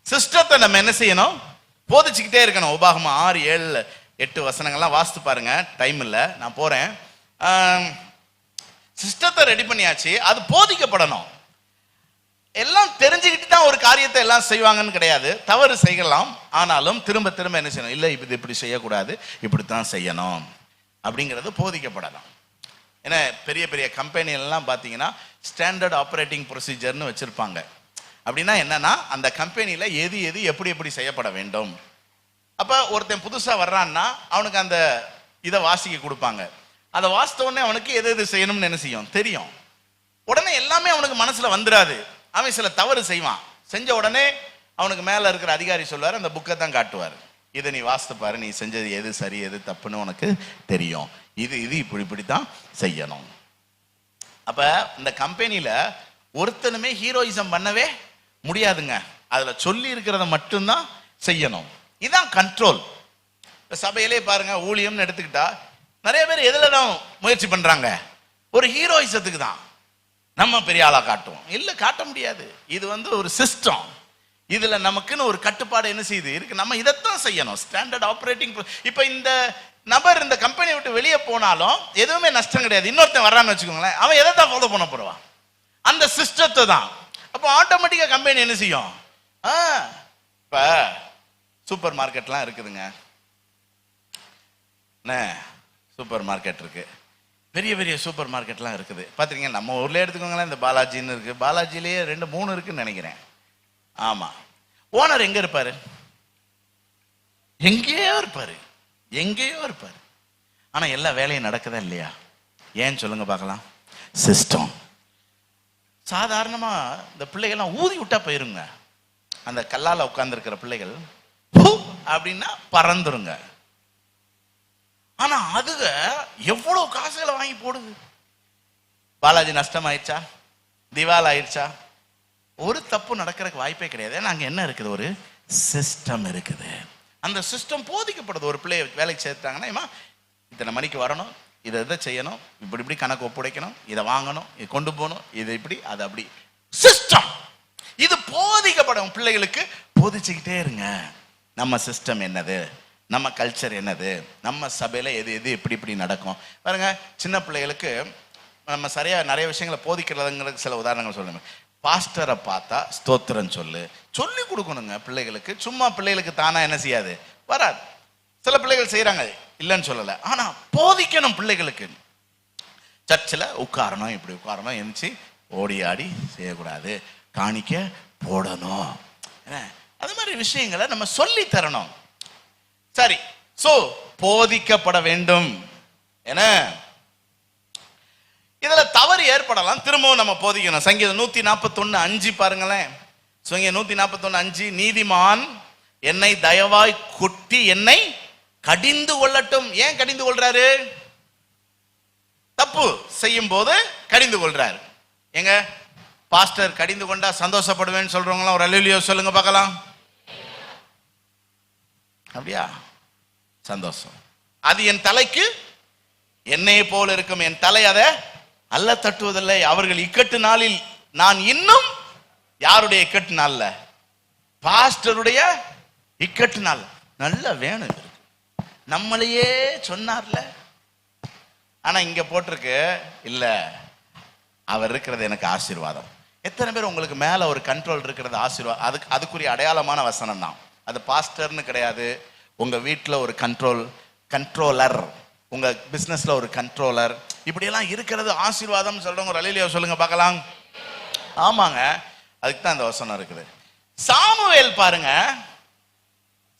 சிஸ்டத்தை நம்ம என்ன செய்யணும்? போதிச்சுக்கிட்டே இருக்கணும். உபாகமம் 6, 7, 8 வசனங்கள்லாம் வாசித்து பாருங்க. டைம் இல்லை, நான் போறேன். சிஸ்டத்தை ரெடி பண்ணியாச்சு, அது போதிக்கப்படணும். எல்லாம் தெரிஞ்சுக்கிட்டு தான் ஒரு காரியத்தை எல்லாம் செய்வாங்கன்னு கிடையாது. தவறு செய்யலாம், ஆனாலும் திரும்ப திரும்ப என்ன செய்யணும்? இல்லை, இது இப்படி செய்யக்கூடாது, இப்படித்தான் செய்யணும் அப்படிங்கிறது போதிக்கப்படலாம். ஏன்னா பெரிய பெரிய கம்பெனிலாம் பார்த்தீங்கன்னா ஸ்டாண்டர்ட் ஆப்ரேட்டிங் ப்ரொசீஜர்னு வச்சிருப்பாங்க. அப்படின்னா என்னன்னா, அந்த கம்பெனியில் எது எது எப்படி எப்படி செய்யப்பட வேண்டும். அப்போ ஒருத்தன் புதுசாக வர்றான்னா அவனுக்கு அந்த இதை வாசிக்க கொடுப்பாங்க. அதை வாசித்த உடனே அவனுக்கு எது எது செய்யணும்னு என்ன செய்யும்? தெரியும். உடனே எல்லாமே அவனுக்கு மனசுல வந்துடாது. அவன் சில தவறு செய்வான். செஞ்ச உடனே அவனுக்கு மேல இருக்கிற அதிகாரி சொல்லுவார், அந்த புக்கை தான் காட்டுவார். இதை நீ வாசித்து பாரு, நீ செஞ்சது எது சரி எது தப்புன்னு உனக்கு தெரியும். இது இது இப்படி இப்படித்தான் செய்யணும். அப்ப இந்த கம்பெனியில ஒருத்தனுமே ஹீரோயிசம் பண்ணவே முடியாதுங்க. அதுல சொல்லி இருக்கிறத மட்டும்தான் செய்யணும். இதான் கண்ட்ரோல். சபையிலே பாருங்க, ஊழியம்னு எடுத்துக்கிட்டா நிறைய பேர் எதுல தான் முயற்சி பண்றாங்க? ஒரு ஹீரோயிசத்துக்கு தான். நம்ம பெரிய ஆளா காட்டுவோம். இல்ல, காட்ட முடியாது. இது ஒரு சிஸ்டம். இதுல நமக்குன்னு ஒரு கட்டுப்பாடு என்ன செய்யுது இருக்கு. நம்ம இதைத்தான் செய்யணும். Standard operating. இப்ப இந்த நபர் இந்த கம்பெனி விட்டு வெளியே போனாலும் எதுவுமே நஷ்டம் கிடையாது. இன்னொருத்தன் வர்றான்னு வச்சுக்கோங்களேன், அவன் எதை தான் ஃபாலோ பண்ண போடுவான்? அந்த சிஸ்டத்தை தான். அப்போ ஆட்டோமேட்டிக்கா கம்பெனி என்ன செய்யும்? இப்ப சூப்பர் மார்க்கெட்லாம் இருக்குதுங்க. சூப்பர் மார்க்கெட் இருக்கு, பெரிய பெரிய சூப்பர் மார்க்கெட்லாம் இருக்குது. பார்த்துருக்கீங்க, நம்ம ஊர்ல எடுத்துக்கோங்களேன், இந்த பாலாஜின்னு இருக்கு. பாலாஜிலேயே 2, 3 இருக்குன்னு நினைக்கிறேன். ஆமா. ஓனர் எங்க இருப்பாரு? எங்கேயோ இருப்பாரு, எங்கேயோ இருப்பாரு. ஆனா எல்லா வேலையும் நடக்குதா இல்லையா? ஏன்னு சொல்லுங்க பார்க்கலாம். சிஸ்டம். சாதாரணமா இந்த பிள்ளைகள்லாம் ஊதி விட்டா போயிருங்க. அந்த கல்லால உட்கார்ந்து இருக்கிற பிள்ளைகள் அப்படின்னா பறந்துருங்க. ஆனா அதுக எவ்வளவு காசுகளை வாங்கி போடுது. பாலாஜி நஷ்டம் ஆயிடுச்சா? திவால் ஆயிடுச்சா? ஒரு தப்பு நடக்கிறதுக்கு வாய்ப்பே கிடையாது. ஏன்னா அங்க என்ன இருக்குது? ஒரு சிஸ்டம் இருக்குது. அந்த சிஸ்டம் போதிக்கப்படுது. ஒரு பிள்ளைய வேலைக்கு சேர்த்தாங்கன்னா, இத்தனை மணிக்கு வரணும், இதை செய்யணும், இப்படி இப்படி கணக்கு ஒப்படைக்கணும், இதை வாங்கணும், இதை கொண்டு போகணும், இது இப்படி அது அப்படி. சிஸ்டம் இது போதிக்கப்படும். பிள்ளைகளுக்கு போதிச்சுக்கிட்டே இருங்க. நம்ம சிஸ்டம் என்னது, நம்ம கல்ச்சர் என்னது, நம்ம சபையில எது எது எப்படி இப்படி நடக்கும் பாருங்க. சின்ன பிள்ளைகளுக்கு நம்ம சரியா நிறைய விஷயங்களை போதிக்கிறதுங்களுக்கு சில உதாரணங்கள் சொல்லுங்க. பாஸ்டரை பார்த்தா ஸ்தோத்திரம் சொல்லி கொடுக்கணுங்க பிள்ளைகளுக்கு. சும்மா பிள்ளைகளுக்கு தானா என்ன செய்யாது, வராது. சில பிள்ளைகள் செய்யறாங்க, இல்லைன்னு சொல்லலை. ஆனா போதிக்கணும் பிள்ளைகளுக்கு. சர்ச்சில் உட்காரணும், இப்படி உட்காரணும், எந்திரிச்சு ஓடி ஆடி செய்யக்கூடாது, காணிக்க போடணும். அது மாதிரி விஷயங்களை நம்ம சொல்லி தரணும். சரி, சோ போதிக்கப்பட வேண்டும். என இதுல தவறு ஏற்படலாம், திரும்பவும் நம்ம போதிக்கணும். சங்கீதம் 141:5 பாருங்களேன். சங்கீதம் 141:5, நீதிமான் என்னை தயவாய் கொட்டி என்னை கடிந்து கொள்ளட்டும். ஏன் கடிந்து கொள்றாரு? தப்பு செய்யும் போது கடிந்து கொள்றாரு. எங்க பாஸ்டர் கடிந்து கொண்டா சந்தோஷப்படுவேன்னு சொல்றவங்களாம் ஒரு அல்லேலூயா சொல்லுங்க பார்க்கலாம். அப்படியா? சந்தோஷம். அது என் தலைக்கு எண்ணெயை போல இருக்கும், என் தலை அதை அல்ல தட்டுவதில்லை. அவர்கள் இக்கட்டு நாளில் நான் இன்னும் யாருடைய இக்கட்டு நாள்ல? பாஸ்டருடைய இக்கட்டு நாள். நல்ல வேணும், நம்மளையே சொன்னார்ல. ஆனா இங்க போட்டிருக்கு, இல்ல அவர் இருக்கிறது எனக்கு ஆசீர்வாதம். எத்தனை பேர் உங்களுக்கு மேல ஒரு கண்ட்ரோல் இருக்கிறது ஆசீர்வாதம்? அதுக்குரிய அடையாளமான வசனம் தான். அது பாஸ்டர்னு கிடையாது. உங்க வீட்டில் ஒரு கண்ட்ரோலர், உங்க பிசினஸ்ல ஒரு கண்ட்ரோலர், இப்படியெல்லாம் இருக்கிறது ஆசீர்வாதம் சொல்றவங்க அல்லேலூயா சொல்லுங்க பார்க்கலாம். ஆமாங்க, அதுக்கு தான் இந்த வசனம் இருக்குது. சாமுவேல் பாருங்க,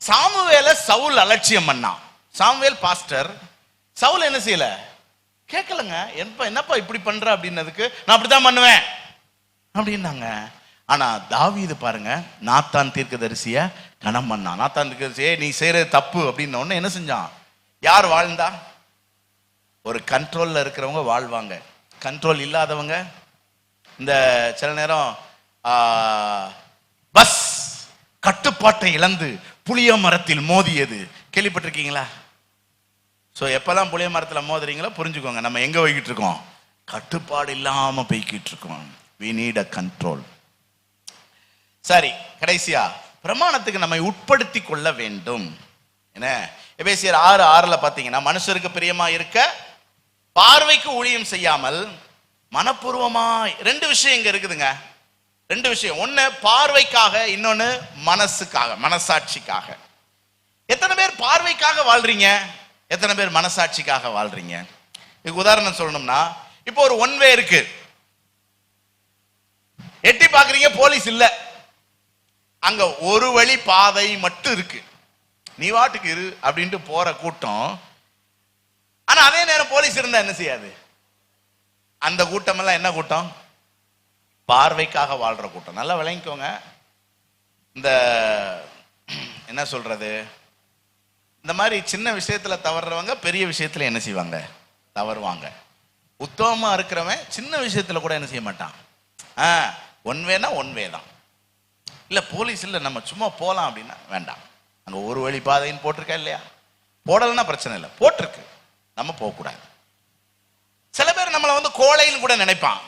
சாமுவேலை சவுல் அலட்சியம் பண்ணான். சாமுவேல் பாஸ்டர், சவுல் என்ன செய்யல, கேட்கலங்க. என்னப்பா இப்படி பண்ற அப்படின்னதுக்கு, நான் அப்படித்தான் பண்ணுவேன் அப்படின்னாங்க. ஆனா தாவீது பாருங்க, நாத்தான் தீர்க்கதரிசிய கனம் பண்ணான். நாத்தான் தீர்க்கதரிசியே நீ செய்யறது தப்பு அப்படின்னு ஒண்ணு என்ன செஞ்சான்? யார் வாழ்ந்தா? ஒரு கண்ட்ரோல்ல இருக்கிறவங்க வாழ்வாங்க. கண்ட்ரோல் இல்லாதவங்க, இந்த சில நேரம் பஸ் கட்டுப்பாட்டை இழந்து புளிய மரத்தில் மோதியது கேள்விப்பட்டிருக்கீங்களா? ஸோ எப்பெல்லாம் புளிய மரத்தில் மோதுறீங்களோ புரிஞ்சுக்கோங்க, நம்ம எங்க போய்கிட்டு இருக்கோம்? கட்டுப்பாடு இல்லாம போய்கிட்டு இருக்கோம். we need a control. சரி, கடைசியா பிரமாணத்துக்கு நம்மை உட்படுத்தி கொள்ள வேண்டும். என்ன எபேசியர் 6:6 பாத்தீங்கன்னா, மனுஷருக்கு பிரியமா இருக்க, பார்வைக்கு ஊழியம் செய்யாமல் மனப்பூர்வமாய். 2 விஷயம் இங்க இருக்குதுங்க. 2 விஷயம். ஒன்னு பார்வைக்காக, இன்னொன்னு மனசுக்காக, மனசாட்சிக்காக. எத்தனை பேர் பார்வைக்காக வாழ்றீங்க? எத்தனை பேர் மனசாட்சிக்காக வாழ்றீங்க? இதுக்கு உதாரணம் சொல்லணும்னா, இப்போ ஒரு ஒன் வே இருக்கு, எட்டி பாக்குறீங்க, போலீஸ் இல்ல, அங்க ஒரு வழி பாதை மட்டும் இருக்கு, நீ வாட்டுக்கு இரு அப்படின்ட்டு போற கூட்டம். ஆனா அதே நேரம் போலீஸ் இருந்தா என்ன செய்யாது? அந்த கூட்டம் எல்லாம் என்ன கூட்டம்? பார்வைக்காக வாழ்ற கூட்டம். நல்லா விளங்கிக்கோங்க. இந்த என்ன சொல்றது, இந்த மாதிரி சின்ன விஷயத்துல தவறுறவங்க பெரிய விஷயத்துல என்ன செய்வாங்க? தவறுவாங்க. உத்தமமா இருக்கிறவன் சின்ன விஷயத்துல கூட என்ன செய்ய மாட்டான். ஒன்வேனா ஒன்வே தான். இல்ல போலீஸ் இல்ல, நம்ம சும்மா போலாம் அப்படின்னா வேண்டாம். அங்க ஒரு வழி பாதைன்னு போட்டிருக்கா இல்லையா? போடலன்னா பிரச்சனை இல்லை, போட்டிருக்கு, நம்ம போகக்கூடாது. சில பேர் நம்மளை வந்து கோழைன்னு கூட நினைப்பான்.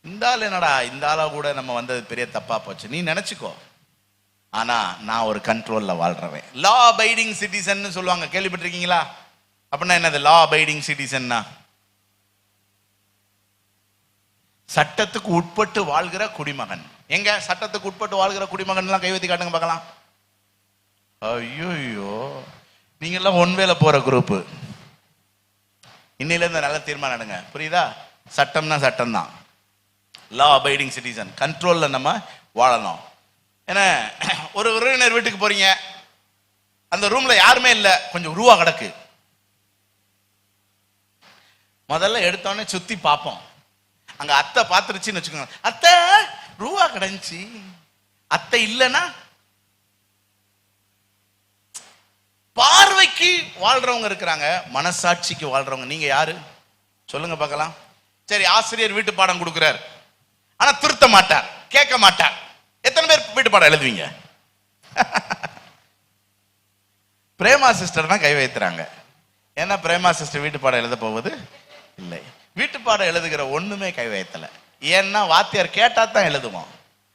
இந்த ஆள் என்னடா, இந்த ஆளா கூட நம்ம வந்தது பெரிய தப்பா போச்சு, நீ நினைச்சுக்கோ. ஆனா நான் ஒரு கண்ட்ரோல்ல வாழ்றவன். லா அபைடிங் சிட்டிசன் சொல்லுவாங்க, கேள்விப்பட்டிருக்கீங்களா? அப்படின்னா என்னது லா அபைடிங் சிட்டிசன்னா? சட்டத்துக்கு உட்பட்டு வாழ்கிற குடிமகன். எங்க சட்டத்துக்கு உட்பட்டு வாழ்கிற குடிமகன் எல்லாம் கை வைத்து காட்டுங்க பார்க்கலாம். ஐயோ, நீங்க எல்லாம் ஒன்வேல போற குரூப். இன்னையில இருந்து நல்ல தீர்மானம் எடுங்க, புரியுதா? சட்டம்னா சட்டம் தான். லா அபைடிங் சிட்டிசன், கண்ட்ரோல்ல நம்ம வாழணும். ஏன்னா ஒரு உறவினர் வீட்டுக்கு போறீங்க, அந்த ரூம்ல யாருமே இல்லை, கொஞ்சம் ரூபா கிடக்கு. முதல்ல எடுத்தோடனே சுத்தி பார்ப்போம். அங்க அத்தை பாத்துருச்சுன்னு வச்சுக்கோங்க, அத்தை ரூபா கிடைஞ்சி. அத்தை இல்லைன்னா பார்வைக்கு வாழ்றவங்க இருக்கிறாங்க, மனசாட்சிக்கு வாழ்றவங்க. நீங்க யாரு சொல்லுங்க பார்க்கலாம். சரி, ஆசிரியர் வீட்டு பாடம் கொடுக்கிறார், ஆனா திருத்த மாட்டார், கேட்க மாட்டார். எத்தனை பேர் வீட்டு பாடம் எழுதுவீங்க? பிரேமா சிஸ்டர் தான் கை வைத்துறாங்க. ஏன்னா பிரேமா சிஸ்டர் வீட்டு பாடம் எழுத போவது இல்லை. வீட்டு பாடம் எழுதுகிற ஒண்ணுமே கை வைத்தல. ஏன்னா வாத்தியார் கேட்டா தான் எழுதுவோம்,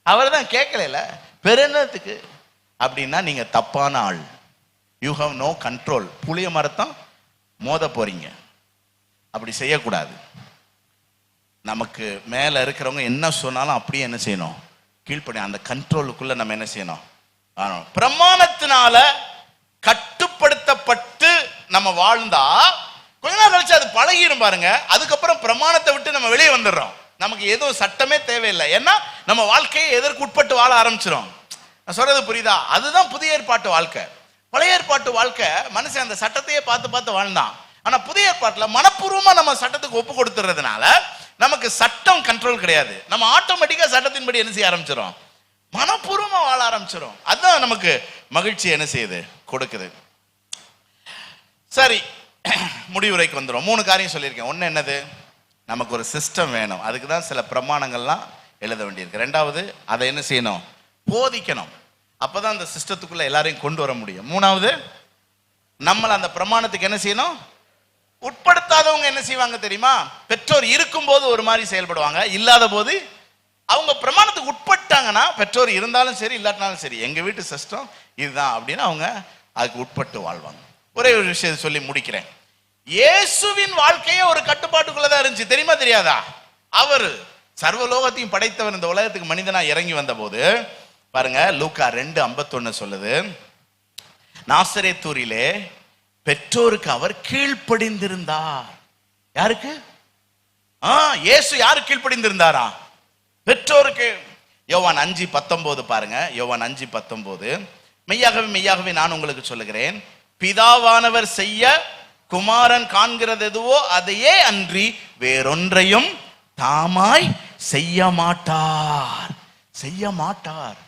அவர் தான் கேட்கல, பெருனத்துக்கு. அப்படின்னா நீங்க தப்பான ஆள். You have no control. புளிய மரத்தான் மோத போறீங்க. அப்படி செய்யக்கூடாது. நமக்கு மேல இருக்கிறவங்க என்ன சொன்னாலும் அப்படியே என்ன செய்யணும்? கீழ்ப்படி. அந்த கண்ட்ரோலுக்குள்ள நம்ம என்ன செய்யணும்? பிரமாணத்தினால கட்டுப்படுத்தப்பட்டு நம்ம வாழ்ந்தா கொஞ்ச நாள் கழிச்சு அது பழகிடும் பாருங்க. அதுக்கப்புறம் பிரமாணத்தை விட்டு நம்ம வெளியே வந்துடுறோம். நமக்கு எதுவும் சட்டமே தேவையில்லை. ஏன்னா நம்ம வாழ்க்கையை எதற்கு உட்பட்டு வாழ ஆரம்பிச்சிடும். நான் சொல்றது புரியுதா? அதுதான் புதிய ஏற்பாட்டு வாழ்க்கை. பழைய ஏற்பாட்டு வாழ்க்கை மனுஷன் அந்த சட்டத்தையே பார்த்து பார்த்து வாழ்ந்தான். ஆனா புதிய ஏற்பாட்டுல மனப்பூர்வமா நம்ம சட்டத்துக்கு ஒப்பு கொடுத்துறதுனால நமக்கு சட்டம் கண்ட்ரோல் கிடையாது. நம்ம ஆட்டோமேட்டிக்கா சட்டத்தின்படி என்ன செய்ய ஆரம்பிச்சிடும்? மனப்பூர்வமா வாழ ஆரம்பிச்சிடும். அதுதான் நமக்கு மகிழ்ச்சி என்ன செய்யுது? கொடுக்குது. சரி, முடிவுரைக்கு வந்துடும். 3 காரியம் சொல்லியிருக்கேன். ஒன்று என்னது? நமக்கு ஒரு சிஸ்டம் வேணும். அதுக்கு தான் சில பிரமாணங்கள்லாம் எழுத வேண்டியிருக்கு. 2வது, அதை என்ன செய்யணும்? போதிக்கணும். அப்பதான் அந்த சிஸ்டத்துக்குள்ள எல்லாரையும் கொண்டு வர முடியும். 3வது, நம்மள அந்த பிரமாணத்துக்கு என்ன செய்யணும்? உட்படுத்தாதவங்க என்ன செய்வாங்க தெரியுமா? பெற்றோர் இருக்கும் போது ஒரு மாதிரி செயல்படுவாங்க, இல்லாத போது அவங்க பிரமாணத்துக்கு உட்பட்டாங்கன்னா, பெற்றோர் இருந்தாலும் சரி இல்லாட்டினாலும் சரி, எங்க வீட்டு சிஸ்டம் இதுதான் அப்படின்னு அவங்க அதுக்கு உட்பட்டு வாழ்வாங்க. ஒரே ஒரு விஷயத்தை சொல்லி முடிக்கிறேன். இயேசுவின் வாழ்க்கையே ஒரு கட்டுப்பாட்டுக்குள்ளதான் இருந்துச்சு, தெரியுமா தெரியாதா? அவர் சர்வலோகத்தையும் படைத்தவர் இந்த உலகத்துக்கு மனிதனா இறங்கி வந்த போது பாருங்க, லூக்கா 2:51 சொல்லுது, நாசரேத்தூரிலே பெற்றோருக்கு அவர் கீழ்ப்படிந்திருந்தார். யாருக்கு? இயேசு யாரு கீழ்ப்படிந்திருந்தாரா? பெற்றோருக்கு. யோவான் 5:19 பாருங்க, யோவான் 5:19, மெய்யாகவே மெய்யாகவே நான் உங்களுக்கு சொல்லுகிறேன், பிதாவானவர் செய்ய குமாரன் காண்கிறது எதுவோ அதையே அன்றி வேறொன்றையும் தாமாய் செய்ய மாட்டார். செய்ய மாட்டார்.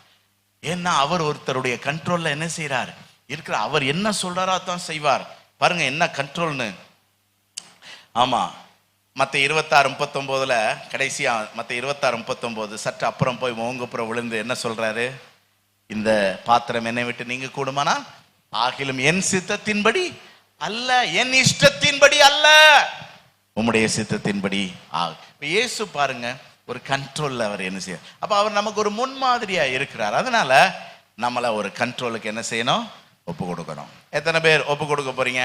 ஏன்னா அவர் ஒருத்தருடைய கண்ட்ரோல்ல என்ன செய்யறார் இருக்கிற. அவர் என்ன சொல்றாரோ அதான் செய்வார். பாருங்க என்ன கண்ட்ரோல்னு. ஆமா, மத்த 26:39 கடைசியா, மத்த 26:39 சற்று அப்புறம் போய் மோங்கப்புறம் விழுந்து என்ன சொல்றாரு? இந்த பாத்திரம் என்னை விட்டு நீங்க கூடுமானா, ஆகிலும் என் சித்தத்தின்படி அல்ல, என் இஷ்டத்தின்படி அல்ல, உம்முடைய சித்தத்தின்படி ஆகும். இயேசு பாருங்க ஒரு கண்ட்ரோல்ல அவர் என்ன செய்ய. அப்ப அவர் நமக்கு ஒரு முன்மாதிரியா இருக்கிறார். அதனால நம்மள ஒரு கண்ட்ரோலுக்கு என்ன செய்யணும்? ஒப்பு கொடுக்கணும். எத்தனை பேர் ஒப்பு கொடுக்க போறீங்க?